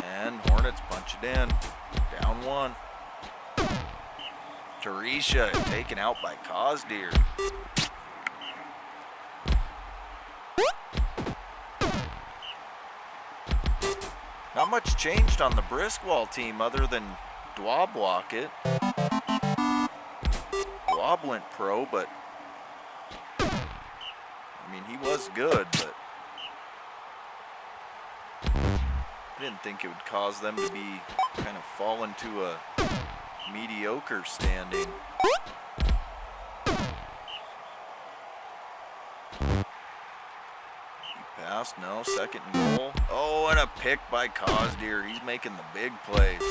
And Hornets punch it in. Down 1. Teresha taken out by Cosdeer. Not much changed on the Briskwall team other than Dwab Lockett. Dwab went pro, but I mean, he was good, but I didn't think it would cause them to be kind of fall into a mediocre standing. Pass, no, 2nd and goal. Oh, and a pick by Cosdeer. He's making the big plays.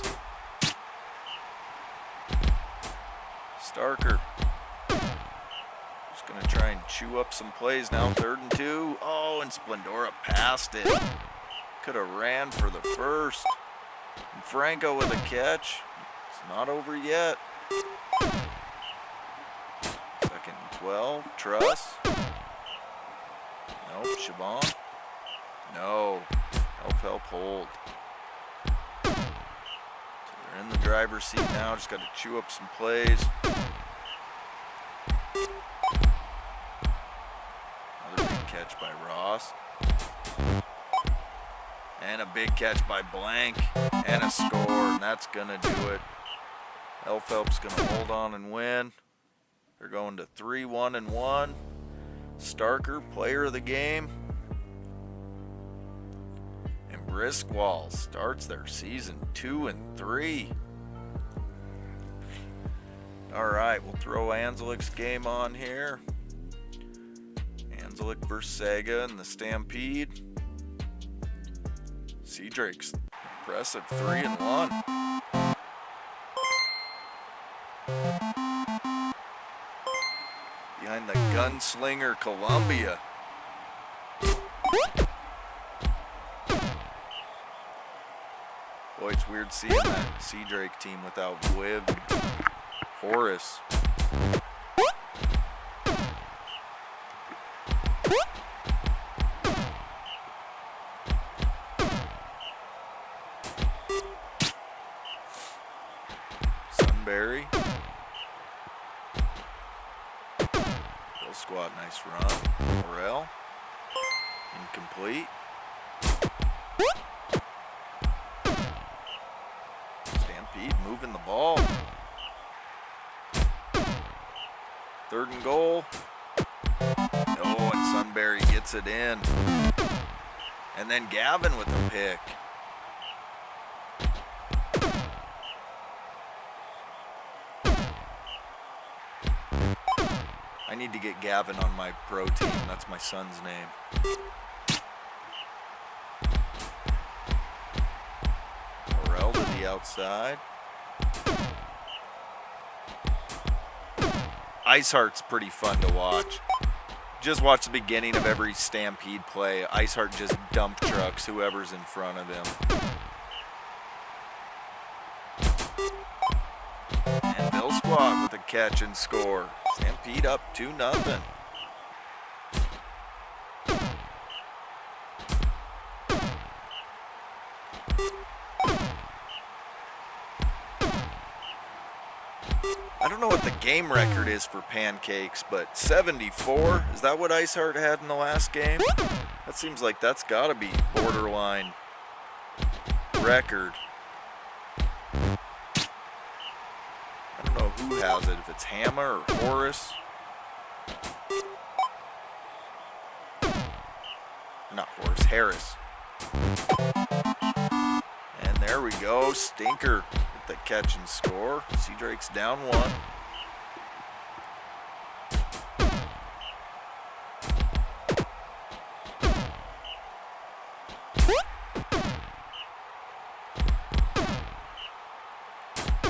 Starker. Just going to try and chew up some plays now. 3rd and 2. Oh, and Splendora passed it. Could have ran for the 1st. And Franco with a catch. It's not over yet. 2nd and 12. Truss. Nope, Chabon. No. Elfelp hold. So they're in the driver's seat now. Just got to chew up some plays. Another big catch by Ross. And a big catch by Blank. And a score. And that's going to do it. Elfelp's going to hold on and win. They're going to 3-1-1. Starker, player of the game. And Briskwall starts their season 2-3. All right, we'll throw Anzelik's game on here. Anzelik versus Saga in the Stampede. Seadrake's impressive 3-1. Behind the gunslinger Columbia. Boy, it's weird seeing that Seadrake team without Wiv and Horace. Sunbury. Bill Squat, nice run. Morrell. Incomplete. Stampede moving the ball. 3rd and goal. No, and Sunbury gets it in. And then Gavin with the pick. I need to get Gavin on my pro team. That's my son's name. Morrell to the outside. Iceheart's pretty fun to watch. Just watch the beginning of every Stampede play. Iceheart just dump trucks whoever's in front of him. And Bill Squad with a catch and score. Stampede up 2-0. I don't know what the game record is for pancakes, but 74, is that what Iceheart had in the last game? That seems like that's got to be borderline record. I don't know who has it, if it's Hammer or Horace. Not Horace, Harris. And there we go, Stinker with the catch and score. Seadrake's down 1.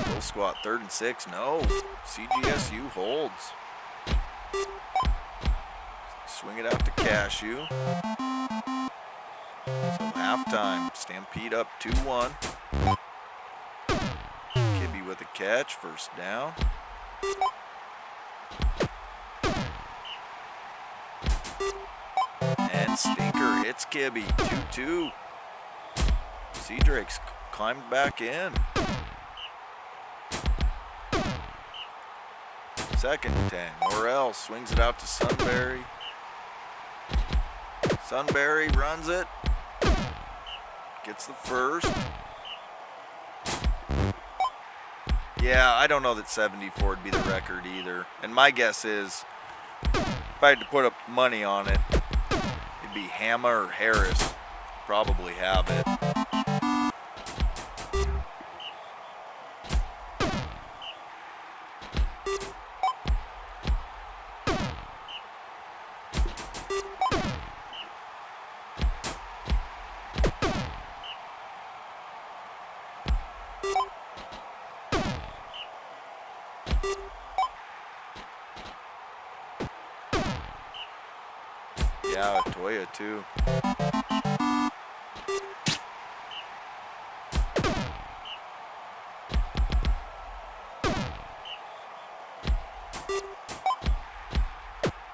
Bill Squat 3rd and 6, no. CGSU holds. Swing it out to Cashew. So halftime, Stampede up 2-1. Kibbe with a catch, first down. And Stinker hits Kibbe, 2-2. Seadrake's climbed back in. Second and 10. Orel swings it out to Sunbury. Sunbury runs it. Gets the first. Yeah, I don't know that 74 would be the record either. And my guess is, if I had to put up money on it, it'd be Hammer or Harris. Probably have it. Yeah, Toya too.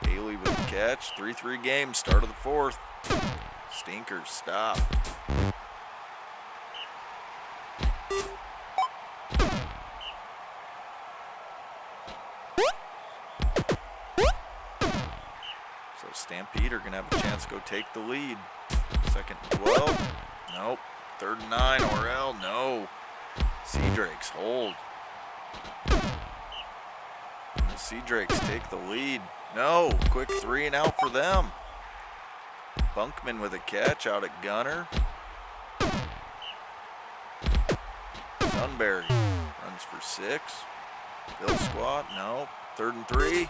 Bailey with the catch. 3-3 game, start of the fourth. Stinker stop. Stampede are going to have a chance to go take the lead. Second and 12. Nope. Third and 9. Orel. No. Seadrakes hold. And the Seadrakes take the lead. No. Quick 3 and out for them. Bunkman with a catch out at gunner. Sunbury runs for 6. Bill squat. No. Third and 3.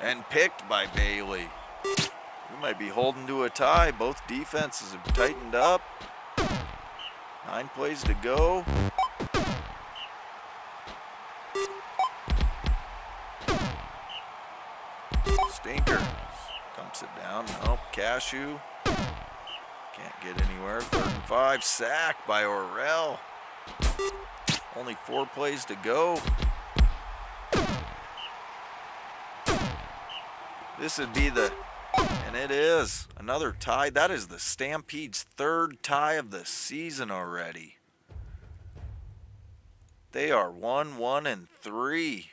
And picked by Bailey. We might be holding to a tie. Both defenses have tightened up. 9 plays to go. Stinker dumps it down. Nope. Cashew can't get anywhere. 3rd and 5. Sack by Orel. Only 4 plays to go. This would be and it is, another tie. That is the Stampede's 3rd tie of the season already. They are 1-1-3.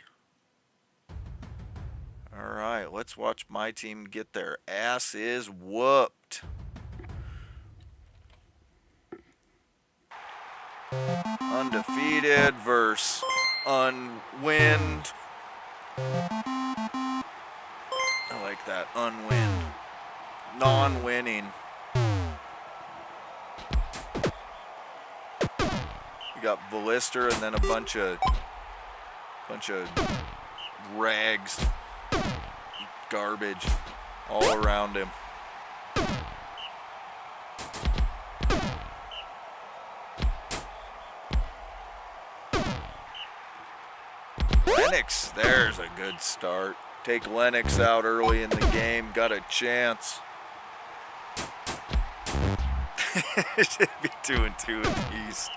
All right, let's watch my team get their asses whooped. Undefeated versus unwind. I like that, unwind. Non-winning. We got Ballister and then a bunch of rags, garbage all around him. Lennox, there's a good start. Take Lennox out early in the game, got a chance. It should be 2-2 in the East.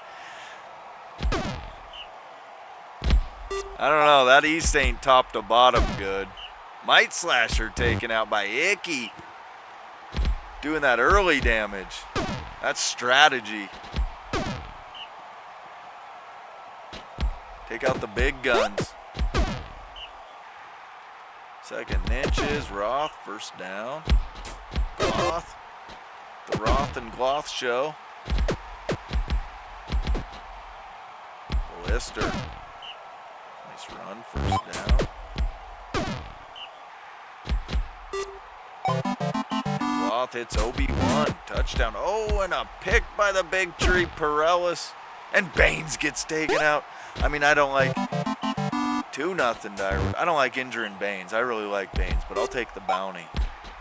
I don't know, that East ain't top to bottom good. Might Slasher taken out by Icky. Doing that early damage. That's strategy. Take out the big guns. Second inches, Roth, first down. Gloth, the Roth and Gloth show. Ballister, nice run, first down. And Gloth hits Obi-Wan, touchdown. Oh, and a pick by the big tree, Perellis. And Baines gets taken out. I mean, I don't like 2-0 Dyrwood. I don't like injuring Baines. I really like Baines, but I'll take the bounty.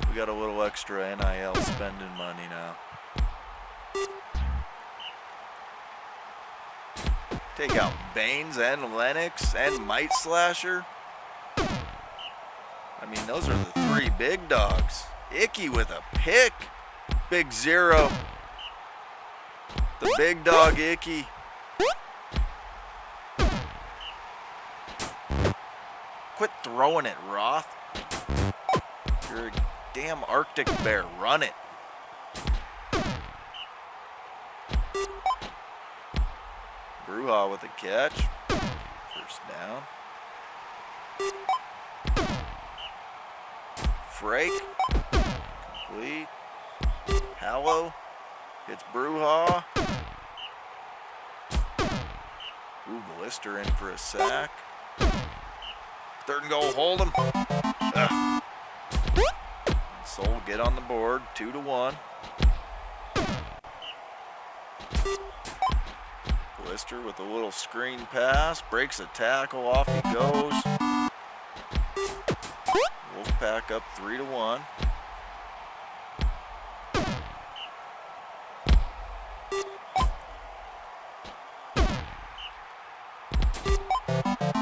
We got a little extra NIL spending money now. Take out Baines and Lennox and Might Slasher. I mean, those are the three big dogs. Icky with a pick. Big zero. The big dog, Icky. Quit throwing it, Roth. You're a damn Arctic bear. Run it. Bruja with a catch. First down. Frake. Complete. Hallow. Hits Bruja. Ooh, Ballister in for a sack. Third and goal, hold him. Ugh. Soul get on the board, 2-1. Ballister with a little screen pass, breaks a tackle, off he goes. Wolfpack up 3-1.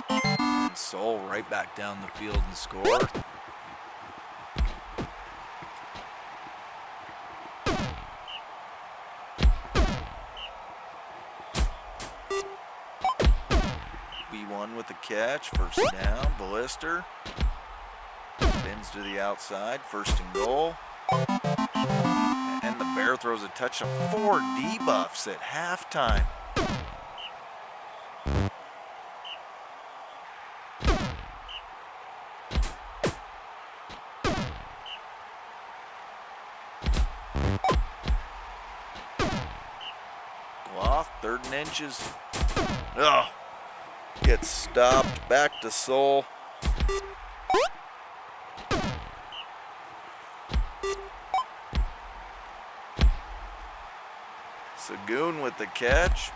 And Soul right back down the field and score. B1 with the catch, first down, Ballister. Spins to the outside, first and goal. And the Bear throws a touchdown. 4 debuffs at halftime. Gloth, 3rd and inches. Oh, gets stopped, back to Soul. Sagoon with the catch.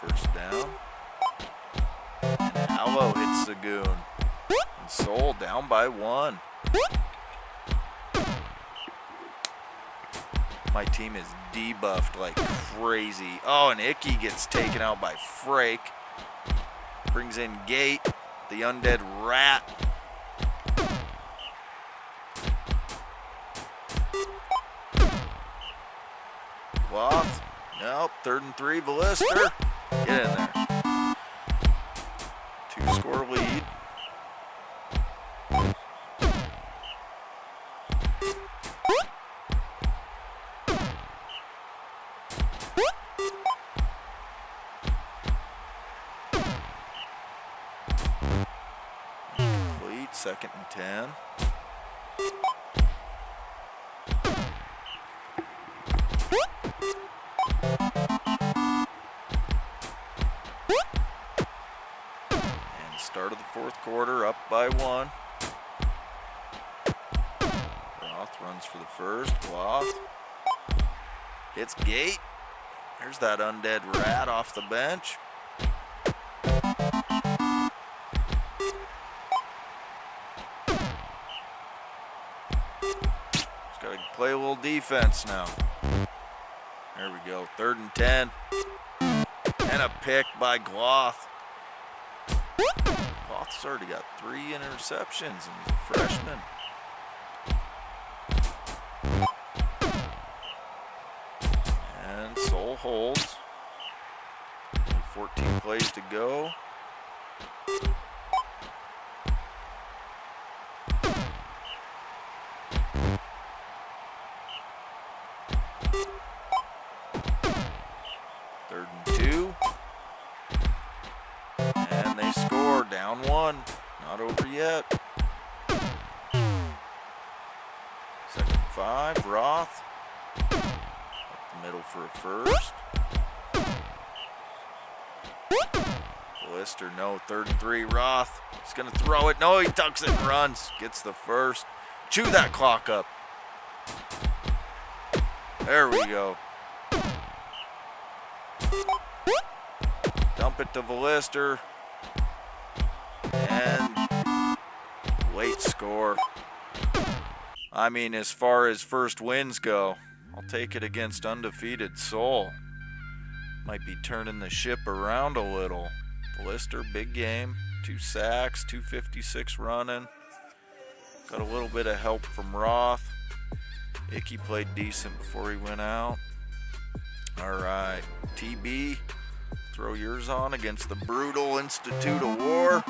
First down. And Hallow hits Sagoon. And Soul down by 1. My team is debuffed like crazy. Oh, and Icky gets taken out by Frake. Brings in Gate, the undead rat. Cloth. Nope. 3rd and 3. Ballister. Get in there. 2-score lead. Complete. 2nd and 10. Start of the 4th quarter, up by 1. Roth runs for the first. Gloth hits Gate. There's that undead rat off the bench. Just got to play a little defense now. There we go. 3rd and 10. And a pick by Gloth. Gloth's already got 3 interceptions and he's a freshman. And Soul holds. Only 14 plays to go. Third and 2. And they score, down 1. Not over yet. 2nd and 5, Roth. Up the middle for a first. Ballister, no. 3rd and 3, Roth. He's going to throw it. No, he tucks it and runs. Gets the first. Chew that clock up. There we go. Dump it to Ballister. And late score. I mean, as far as first wins go, I'll take it against undefeated Soul. Might be turning the ship around a little. Ballister, big game. 2 sacks, 256 running. Got a little bit of help from Roth. Icky played decent before he went out. All right, TB, throw yours on against the brutal Institute of War.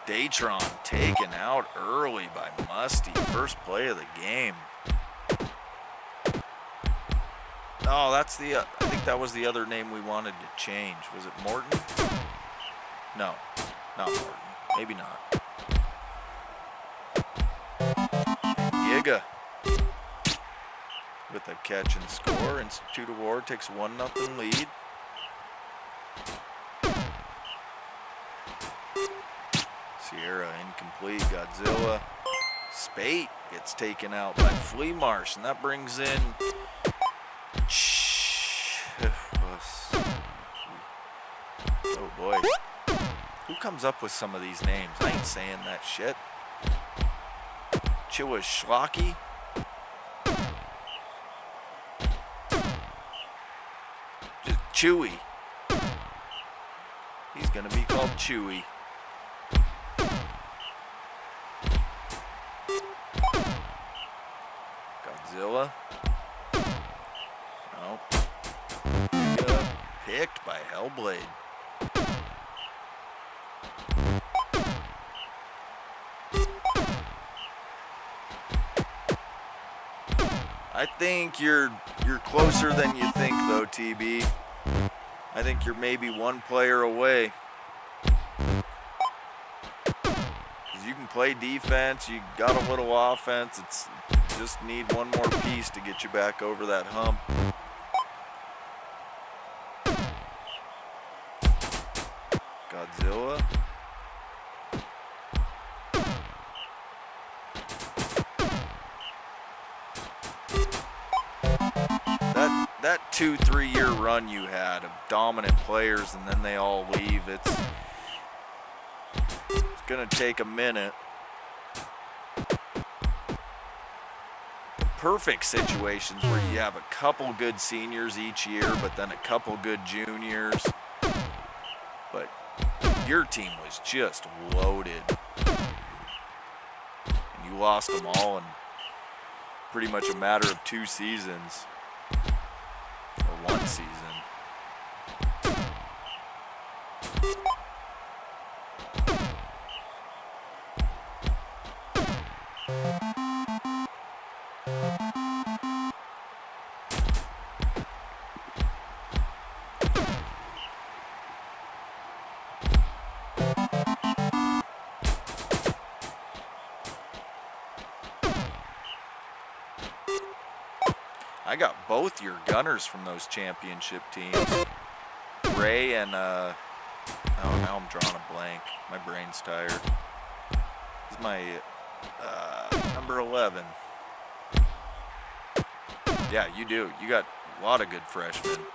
Datron taken out early by Musty. First play of the game. Oh, that's the, I think that was the other name we wanted to change. Was it Morton? No, not Morton. Maybe not. Giga with a catch and score. Institute of War takes 1-0 lead. Sierra incomplete. Godzilla. Spate gets taken out by Flea Marsh, and that brings in oh boy. Who comes up with some of these names? I ain't saying that shit. Chiwashlocky. Just Chewy. He's gonna be called Chewy. Godzilla. No. Picked by Hellblade. I think you're closer than you think, though, TB. I think you're maybe one player away. 'Cause you can play defense, you got a little offense. It's just need one more piece to get you back over that hump. Godzilla. That 2-3 year run you had of dominant players and then they all leave, it's gonna take a minute. The perfect situations where you have a couple good seniors each year, but then a couple good juniors. But your team was just loaded. And you lost them all in pretty much a matter of 2 seasons. Or 1 season. I got both your gunners from those championship teams. Ray and, oh, now I'm drawing a blank. My brain's tired. This is my number 11. Yeah, you do. You got a lot of good freshmen.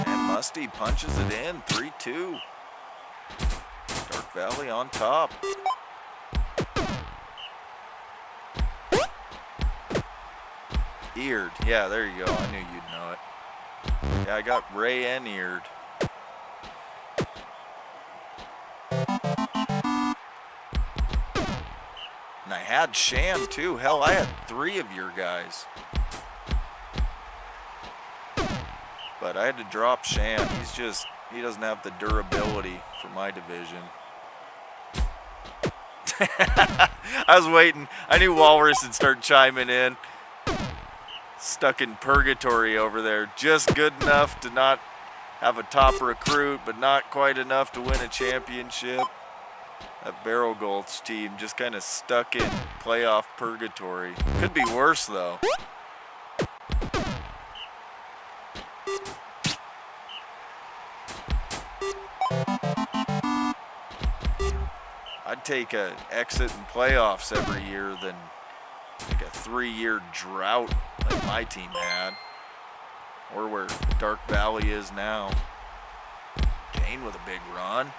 And Musty punches it in, 3-2. Dark Valley on top. Eared. Yeah, there you go. I knew you'd know it. Yeah, I got Ray and Eared. And I had Sham too. Hell, I had 3 of your guys. But I had to drop Sham. He doesn't have the durability for my division. I was waiting. I knew Walrus would start chiming in. Stuck in purgatory over there. Just good enough to not have a top recruit, but not quite enough to win a championship. That Barrel Gulch team just kind of stuck in playoff purgatory. Could be worse, though. I'd take an exit in playoffs every year than like a 3-year drought like my team had, or where Dark Valley is now. Green with a big run.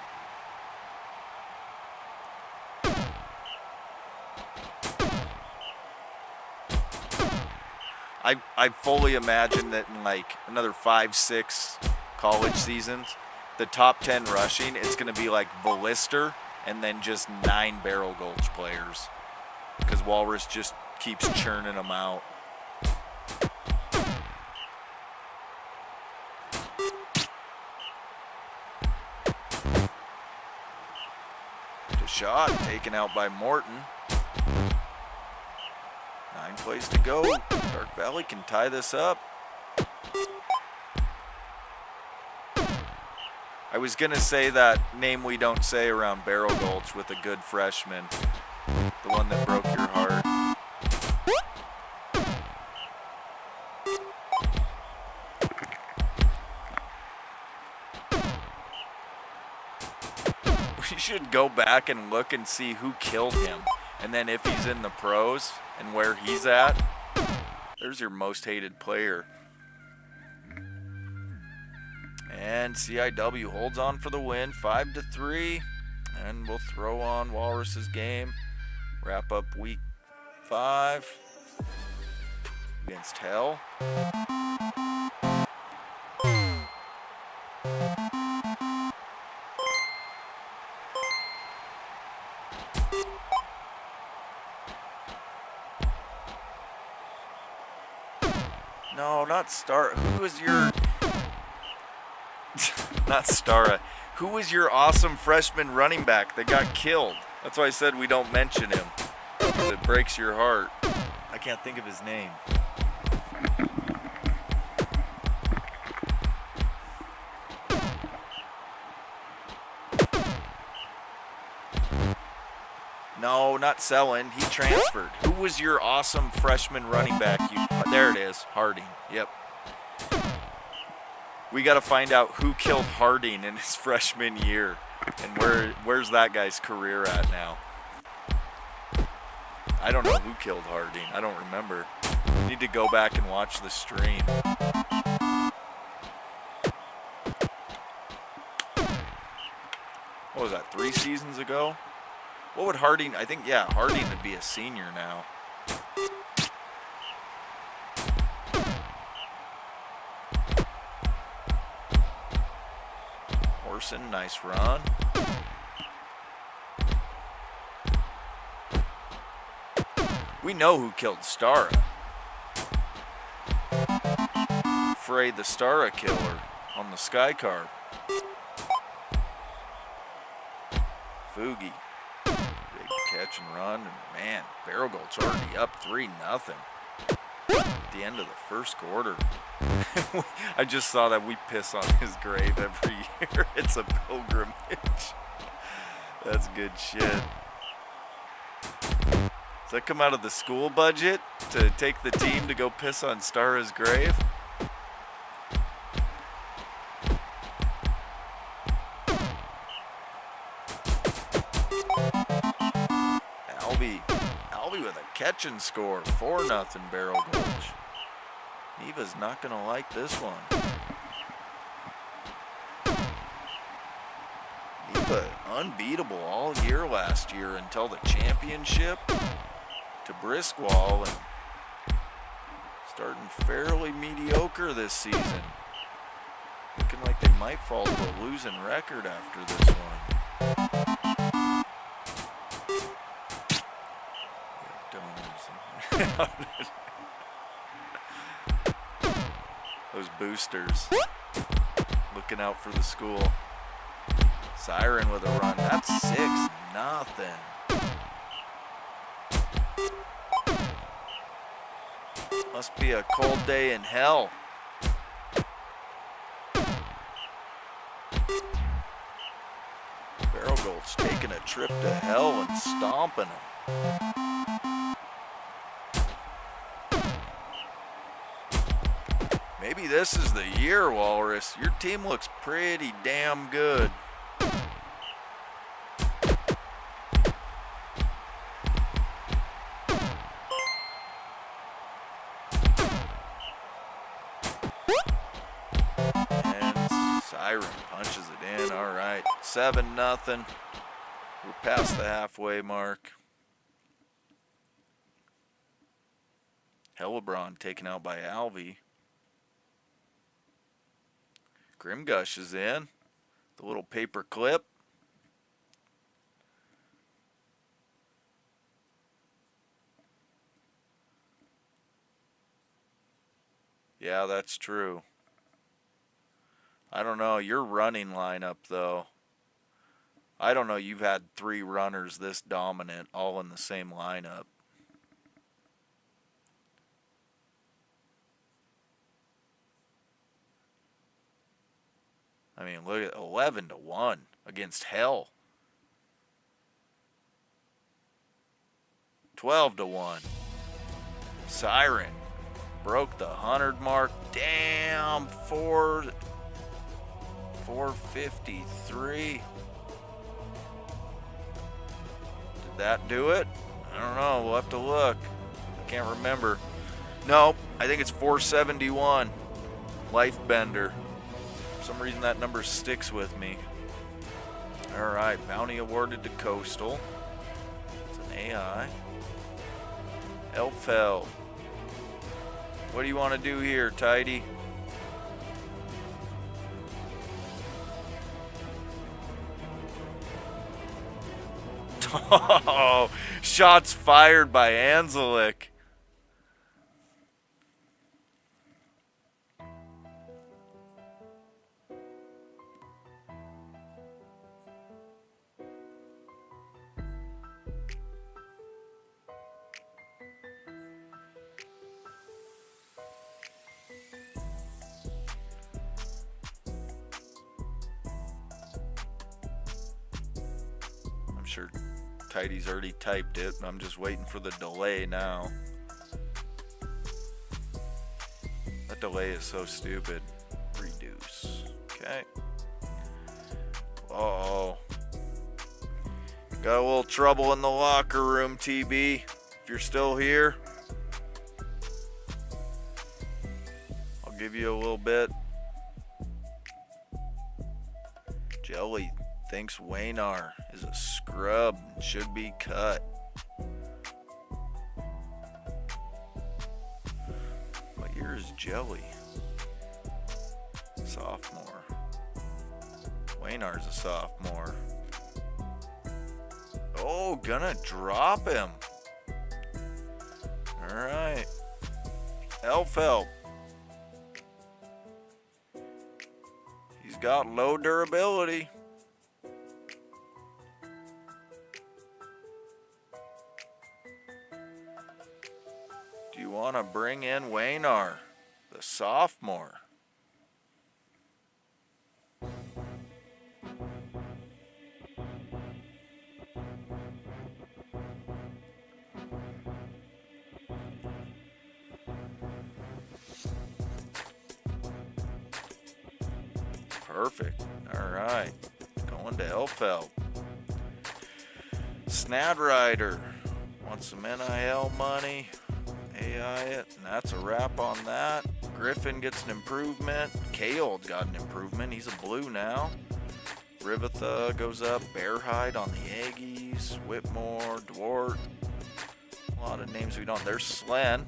I fully imagine that in like another 5-6 college seasons, the top 10 rushing, it's going to be like Ballister and then just 9 Barrel Gulch players, because Walrus just keeps churning them out. Shot taken out by Morton. 9 plays to go. Dark Valley can tie this up. I was gonna say that name we don't say around Barrel Gulch with a good freshman, the one that broke your heart. We should go back and look and see who killed him, and then if he's in the pros and where he's at. There's your most hated player. And CIW holds on for the win, 5-3, and we'll throw on Walrus's game. Wrap up week 5 against Hell. No, not Star. Who was your... not Stara. Who was your awesome freshman running back that got killed? That's why I said we don't mention him. It breaks your heart. I can't think of his name. No, not Selin. He transferred. Who was your awesome freshman running back? There it is. Harding. Yep. We got to find out who killed Harding in his freshman year, and where's that guy's career at now. I don't know who killed Harding. I don't remember. Need to go back and watch the stream. What was that, 3 seasons ago? What would Harding, I think, yeah, Harding would be a senior now. Orson, nice run. We know who killed Stara. Frey the Stara killer on the Sky Carb. Fugi. Big catch and run. And man, Barrel Gulch already up 3-0 at the end of the first quarter. I just saw that we piss on his grave every year. It's a pilgrimage. That's good shit. Does that come out of the school budget to take the team to go piss on Stara's grave? Albie with a catch and score. 4-0 Barrel Gulch. Neva's not going to like this one. Neva unbeatable all year last year until the championship to Briskwall, and starting fairly mediocre this season. Looking like they might fall to a losing record after this one. Donors. Those boosters looking out for the school. Siren with a run. That's 6-0. Must be a cold day in hell. Barrel Gulch taking a trip to hell and stomping them. Maybe this is the year, Walrus. Your team looks pretty damn good. And Siren punches Cashes it in. All right. 7-0. We're past the halfway mark. Hellebron taken out by Alvey. Grimgush is in. The little paper clip. Yeah, that's true. I don't know. Your running lineup, though. I don't know. You've had 3 runners this dominant all in the same lineup. I mean, look at 11-1 against Hell. 12-1. Siren broke the 100 mark. Damn, 453. Did that do it? I don't know. We'll have to look. I can't remember. No, I think it's 471. Lifebender. For some reason that number sticks with me. All right, bounty awarded to Coastal. It's an AI. Elfhell. What do you want to do here, Tidy? Oh, shots fired by Anzelik. I'm sure Tidy's already typed it. I'm just waiting for the delay now. That delay is so stupid. Reduce. Okay. Uh-oh. Got a little trouble in the locker room, TB. If you're still here, I'll give you a little bit. Jelly thinks Waynar is a scrub and should be cut. What year is Jelly? Sophomore. Waynar's a sophomore. Oh, gonna drop him. All right. Elfhell. He's got low durability. Do you want to bring in Waynar, the sophomore? Perfect. All right. Going to Elfhell. Snadrider wants some NIL money. AI it, and that's a wrap on that. Griffin gets an improvement. Kaold got an improvement. He's a blue now. Rivitha goes up. Bearhide on the Aggies. Whitmore, Dwart. A lot of names we don't. There's Slen.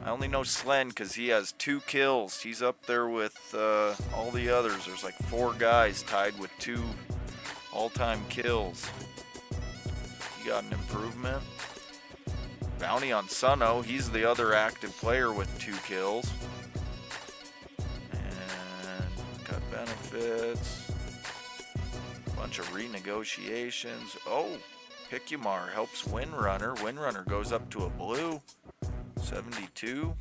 I only know Slen because he has 2 kills. He's up there with all the others. There's like 4 guys tied with 2 all-time kills. He got an improvement. Bounty on Sunno. He's the other active player with 2 kills. And cut benefits. Bunch of renegotiations. Oh, Picumar helps Windrunner. Windrunner goes up to a blue. 72.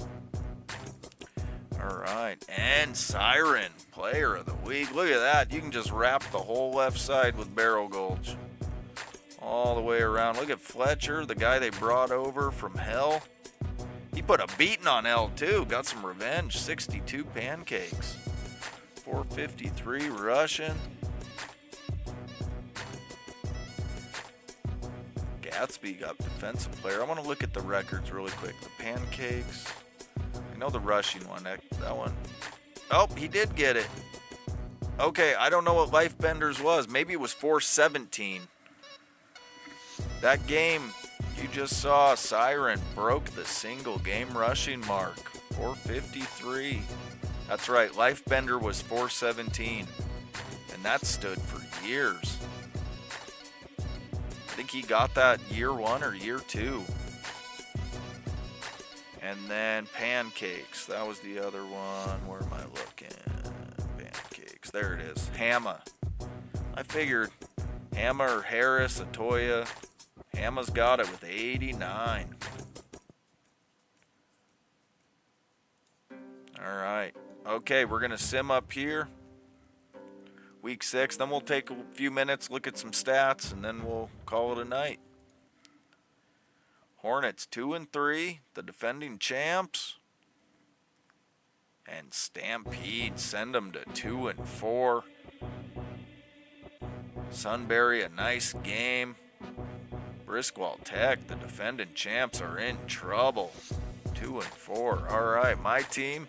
All right, and Siren, player of the week. Look at that. You can just wrap the whole left side with Barrel Gulch. All the way around. Look at Fletcher, the guy they brought over from Hell. He put a beating on Hell too. Got some revenge. 62 pancakes. 453 Russian. Gatsby got defensive player. I want to look at the records really quick. The pancakes. I know the rushing one. That one. Oh, he did get it. Okay, I don't know what Life Benders was. Maybe it was 417. That game you just saw, Siren broke the single game rushing mark. 453. That's right, Life Bender was 417. And that stood for years. I think he got that year 1 or year 2. And then Pancakes. That was the other one. Where am I looking? Pancakes. There it is. Hamma. I figured Hamma or Harris, Atoya. Hamma's got it with 89. All right. Okay, we're going to sim up here. Week 6. Then we'll take a few minutes, look at some stats, and then we'll call it a night. Hornets 2-3, the defending champs. And Stampede send them to 2-4. Sunbury, a nice game. Brisquall Tech, the defending champs, are in trouble. 2-4. All right, my team.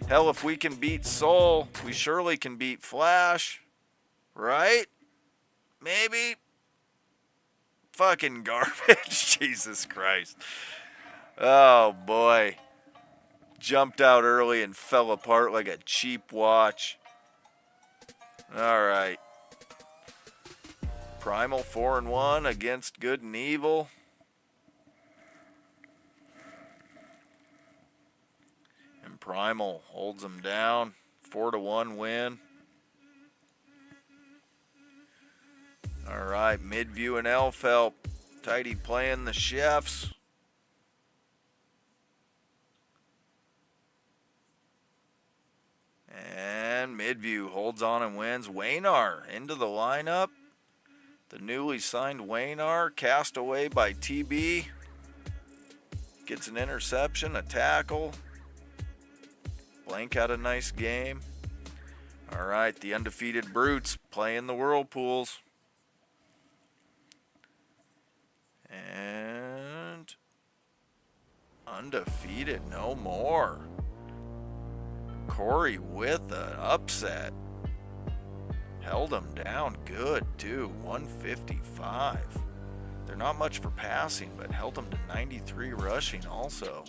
Hell, if we can beat Soul, we surely can beat Flash. Right? Maybe. Fucking garbage. Jesus Christ. Oh, boy. Jumped out early and fell apart like a cheap watch. All right. Primal 4-1 against Good and Evil. And Primal holds them down. 4-1 win. All right, Midview and Elf help. Tidy playing the Chefs. And Midview holds on and wins. Waynar into the lineup. The newly signed Waynar, cast away by TB. Gets an interception, a tackle. Blank had a nice game. All right, the undefeated Brutes playing the Whirlpools. And undefeated no more. Corey with an upset. Held them down good too, 155. They're not much for passing, but held them to 93 rushing also.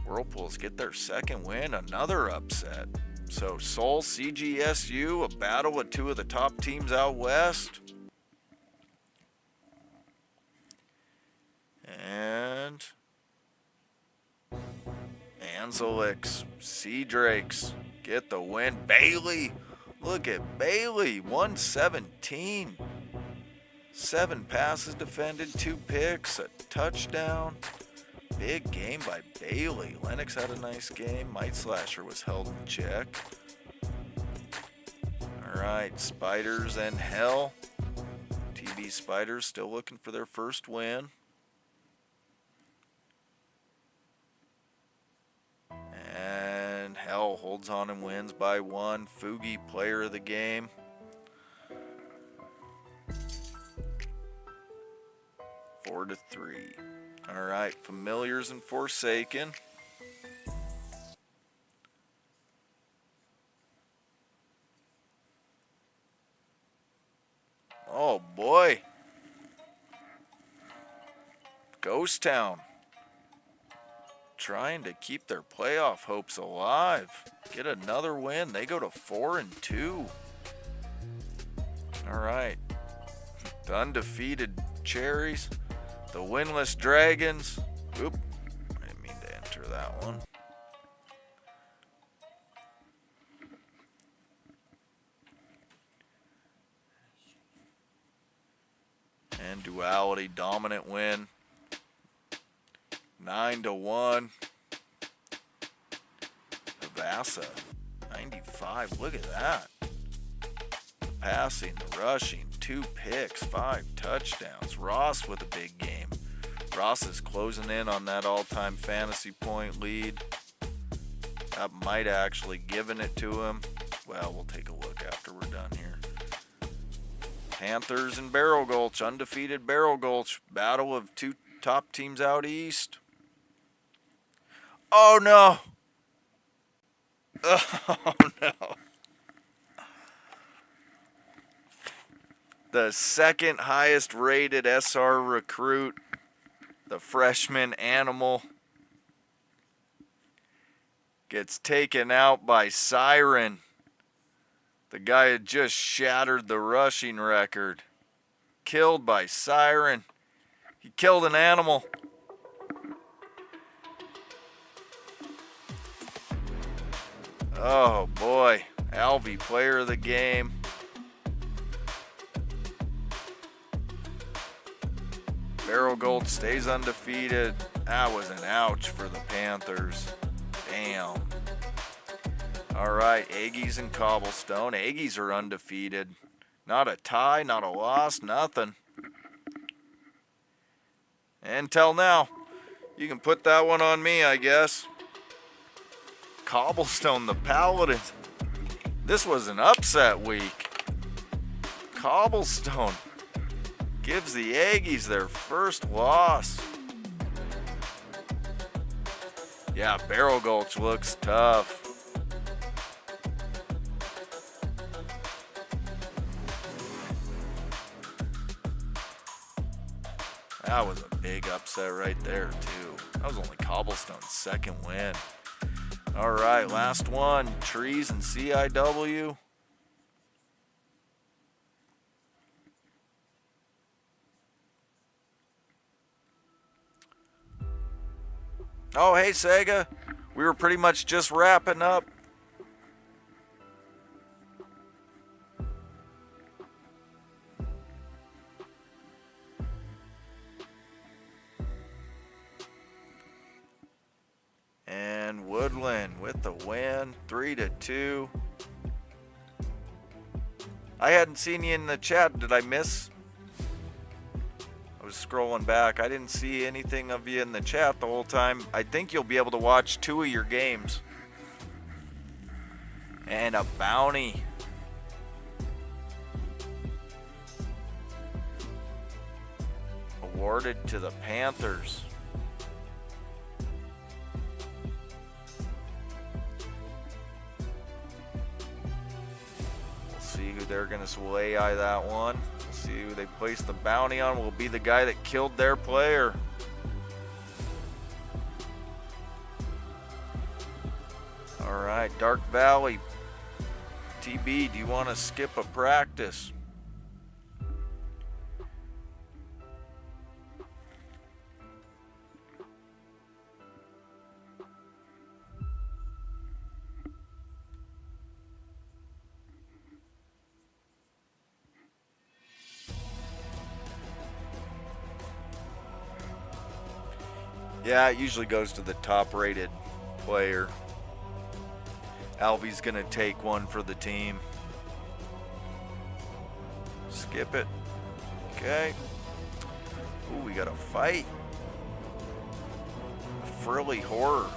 Whirlpools get their second win, another upset. So Soul, CGSU, a battle with two of the top teams out west. And Anzelix, Sea Drakes get the win. Bailey, look at Bailey, 117. 7 passes defended, 2 picks, a touchdown. Big game by Bailey. Lennox had a nice game. Might Slasher was held in check. All right, Spiders and Hell. TB Spiders still looking for their first win. And Hell holds on and wins by 1. Fugi, player of the game. Four to 3. All right, Familiars and Forsaken. Oh boy. Ghost Town trying to keep their playoff hopes alive. Get another win. They go to 4-2. All right. The undefeated Cherries. The winless Dragons. Oop. I didn't mean to enter that one. And Duality, dominant win. 9-1. Vasa, 95. Look at that. The passing, the rushing, 2 picks, 5 touchdowns. Ross with a big game. Ross is closing in on that all-time fantasy point lead. That might actually given it to him. Well, we'll take a look after we're done here. Panthers and Barrel Gulch, undefeated Barrel Gulch. Battle of 2 top teams out east. Oh no! Oh, no. The second highest rated SR recruit, the freshman Animal, gets taken out by Siren. The guy had just shattered the rushing record. Killed by Siren. He killed an animal. Oh boy. Alvy, player of the game. Barrel Gold stays undefeated. That was an ouch for the Panthers. Damn. All right, Aggies and Cobblestone. Aggies are undefeated. Not a tie, not a loss, nothing. Until now. You can put that one on me, I guess. Cobblestone, the Paladins. This was an upset week. Cobblestone gives the Aggies their first loss. Yeah, Barrel Gulch looks tough. That was a big upset right there, too. That was only Cobblestone's second win. All right, last one. Trees and CIW. Oh, hey, Sega. We were pretty much just wrapping up. And Woodland with the win, 3-2. I hadn't seen you in the chat. Did I miss? I was scrolling back. I didn't see anything of you in the chat the whole time. I think you'll be able to watch 2 of your games. And a bounty. Awarded to the Panthers. We'll see who they're going to AI that one. We'll see who they place the bounty on. Will be the guy that killed their player. All right, Dark Valley. TB, do you want to skip a practice? Yeah, it usually goes to the top rated player. Alvy's gonna take one for the team. Skip it. Okay. Ooh, we got a fight. Frilly Horror.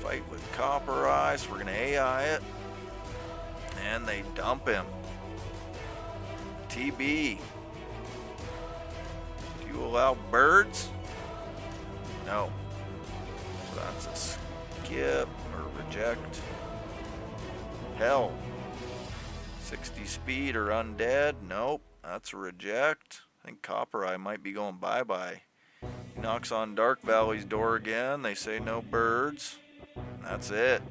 Fight with Copper Eyes. We're gonna AI it. And they dump him. TB. Do you allow birds? No. So that's a skip or reject. Hell. 60 speed or undead? Nope. That's a reject. I think Copper Eye might be going bye-bye. He knocks on Dark Valley's door again. They say no birds. That's it.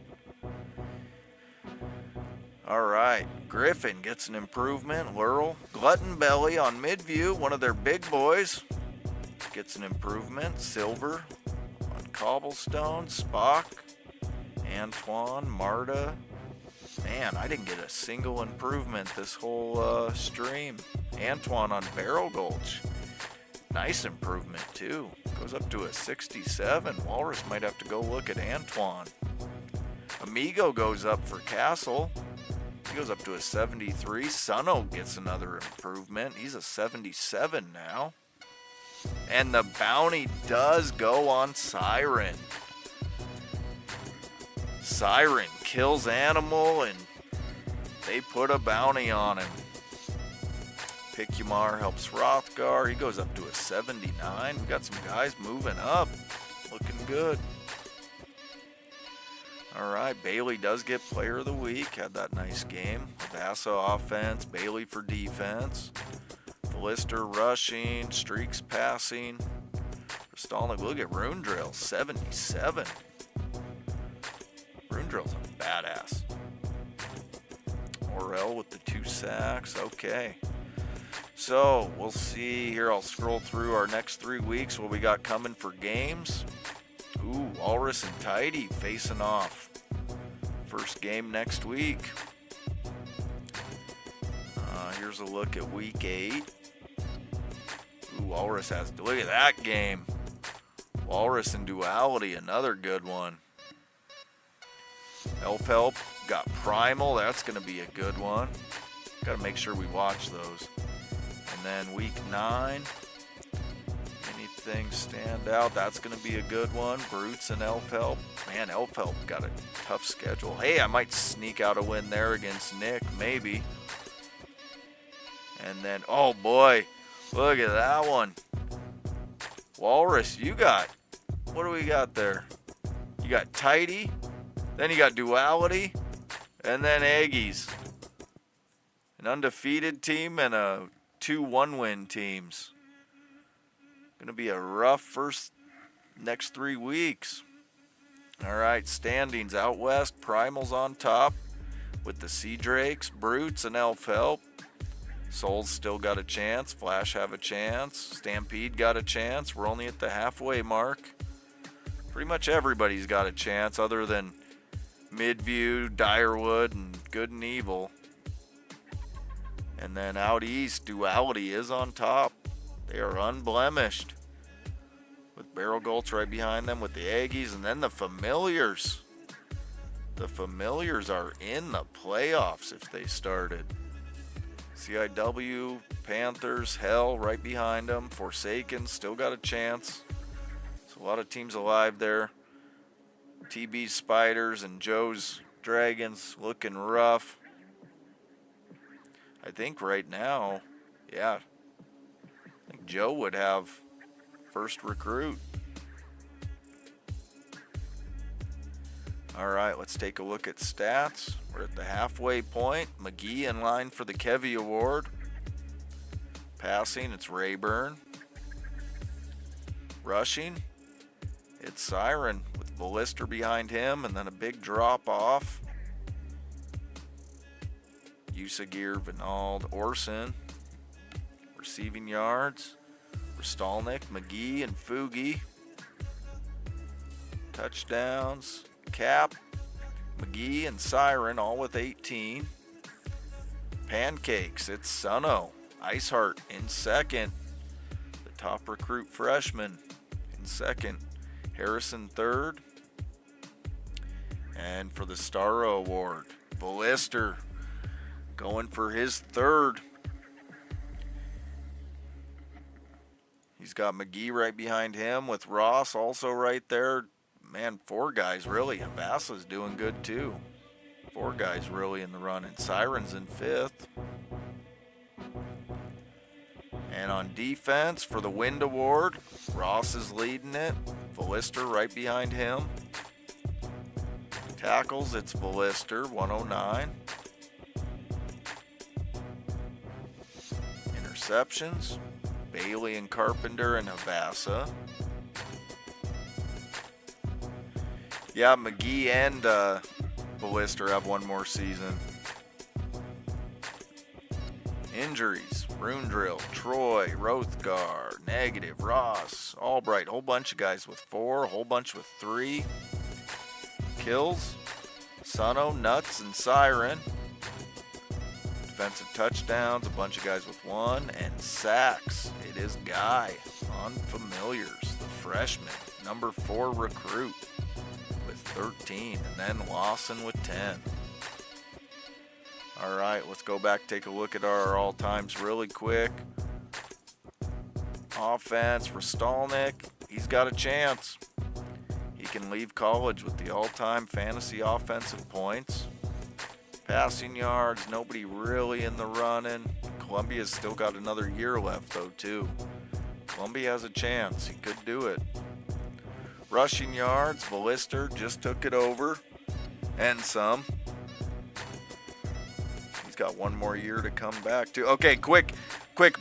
Alright. Griffin gets an improvement. Laurel. Glutton Belly on Midview, one of their big boys, gets an improvement. Silver on Cobblestone. Spock. Antoine. Marta. Man, I didn't get a single improvement this whole stream. Antoine on Barrel Gulch. Nice improvement too. Goes up to a 67. Walrus might have to go look at Antoine. Amigo goes up for Castle. He goes up to a 73. Suno gets another improvement. He's a 77 now. And the bounty does go on Siren. Siren kills Animal and they put a bounty on him. Picumar helps Rothgar. He goes up to a 79. We got some guys moving up. Looking good. All right, Bailey does get player of the week. Had that nice game. Vasa offense, Bailey for defense. Lister rushing, Streaks passing. Stalnick, look at Rune Drill, 77. Rune Drill's a badass. Orel with the 2 sacks. Okay. So we'll see here. I'll scroll through our next 3 weeks. What we got coming for games. Ooh, Walrus and Tidy facing off. First game next week. Here's a look at week 8. Ooh, Walrus has, look at that game. Walrus and Duality, another good one. Elf Help got Primal, that's going to be a good one. Got to make sure we watch those. And then week 9, anything stand out? That's going to be a good one. Brutes and Elf Help. Man, Elf Help got a tough schedule. Hey, I might sneak out a win there against Nick, maybe. And then, oh boy, look at that one. Walrus, you got, what do we got there? You got Tidy, then you got Duality, and then Aggies. An undefeated team and 2 one-win teams. Gonna be a rough next 3 weeks. All right, standings out west. Primal's on top with the Sea Drakes, Brutes, and Elf Help. Souls still got a chance. Flash have a chance. Stampede got a chance. We're only at the halfway mark. Pretty much everybody's got a chance other than Midview, Direwood, and Good and Evil. And then out east, Duality is on top. They are unblemished. With Barrel Gulch right behind them with the Aggies. And then the Familiars. The Familiars are in the playoffs if they started. CIW, Panthers, Hell right behind them. Forsaken still got a chance. So a lot of teams alive there. TB's Spiders and Joe's Dragons looking rough. I think right now, yeah, I think Joe would have first recruit. All right, let's take a look at stats. We're at the halfway point. McGee in line for the Kevy Award. Passing, it's Rayburn. Rushing, it's Siren with Ballister behind him, and then a big drop off. Usagir, Vinald, Orson. Receiving yards, Restalnik, McGee, and Fugi. Touchdowns, Cap, McGee, and Siren, all with 18. Pancakes, it's Sunno. Iceheart in second. The top recruit freshman in second. Harrison third. And for the Starro Award, Ballister going for his third. He's got McGee right behind him with Ross also right there. Man, 4 guys really. Vasa's doing good too. 4 guys really in the run. And Siren's in 5th. And on defense for the Wind Award, Ross is leading it. Ballister right behind him. Tackles, it's Ballister, 109. Interceptions, Bailey and Carpenter and Havasa. Yeah, McGee and Ballister have 1 more season. Injuries, Rune Drill, Troy, Rothgar, Negative, Ross, Albright, whole bunch of guys with 4, a whole bunch with 3. Kills, Sunno, Nuts, and Siren. Defensive touchdowns, a bunch of guys with 1. And sacks, it is Guy on Familiars, the freshman, number 4 recruit with 13. And then Lawson with 10. All right, let's go back, take a look at our all-times really quick. Offense, Restalnik, he's got a chance. He can leave college with the all-time fantasy offensive points. Passing yards, nobody really in the running. Columbia's still got another year left, though, too. Columbia has a chance. He could do it. Rushing yards, Ballister just took it over. and some. He's got one more year to come back to. Okay, quick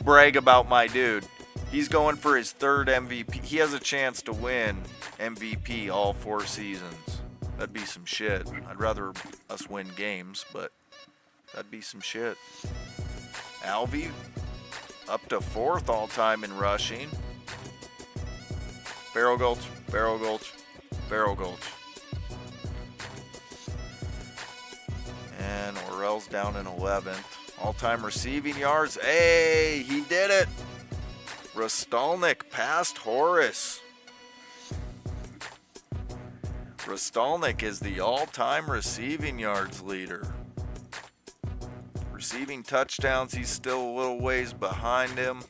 brag about my dude. He's going for his third MVP. He has a chance to win MVP all 4 seasons. That'd be some shit. I'd rather us win games, but that'd be some shit. Alvy up to 4th all-time in rushing. Barrel Gulch, Barrel Gulch, Barrel Gulch. And Orell's down in 11th. All-time receiving yards. Hey, he did it. Rostalnik passed Horace. Rostalnik is the all-time receiving yards leader. Receiving touchdowns, he's still a little ways behind him.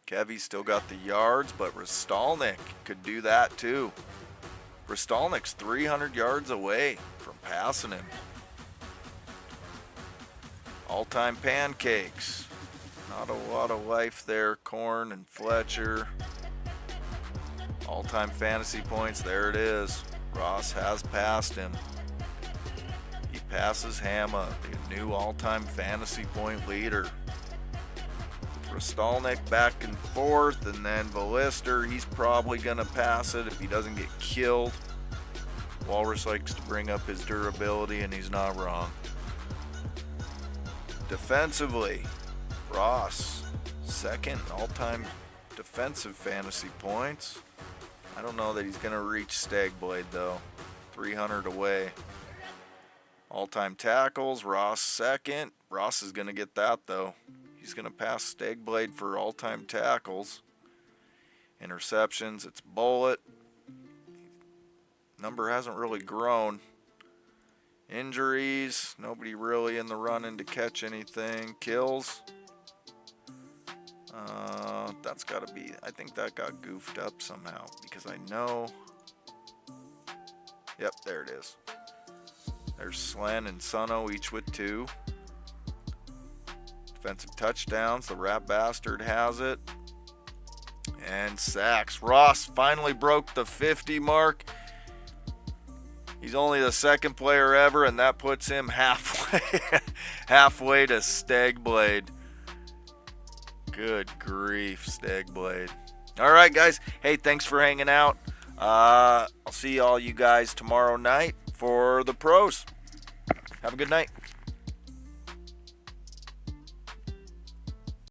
Kevy's still got the yards, but Rostalnik could do that too. Rostalnik's 300 yards away from passing him. All-time pancakes. Not a lot of life there. Korn and Fletcher. All-time fantasy points. There it is. Ross has passed him. He passes Hama, the new all-time fantasy point leader. Rostalnik back and forth, and then Valister, he's probably going to pass it if he doesn't get killed. Walrus likes to bring up his durability, and he's not wrong. Defensively, Ross, 2nd all-time defensive fantasy points. I don't know that he's going to reach Stagblade, though. 300 away. All-time tackles, Ross 2nd. Ross is going to get that, though. He's going to pass Stagblade for all-time tackles. Interceptions, it's Bullet. Number hasn't really grown. Injuries, nobody really in the running to catch anything. Kills. That's got to be, I think that got goofed up somehow because I know. Yep, there it is. There's Slen and Sunno, each with 2. Defensive touchdowns, the Rat Bastard has it. And sacks. Ross finally broke the 50 mark. He's only the 2nd player ever, and that puts him halfway to Stagblade. Good grief, Stagblade. All right, guys. Hey, thanks for hanging out. I'll see all you guys tomorrow night for the pros. Have a good night.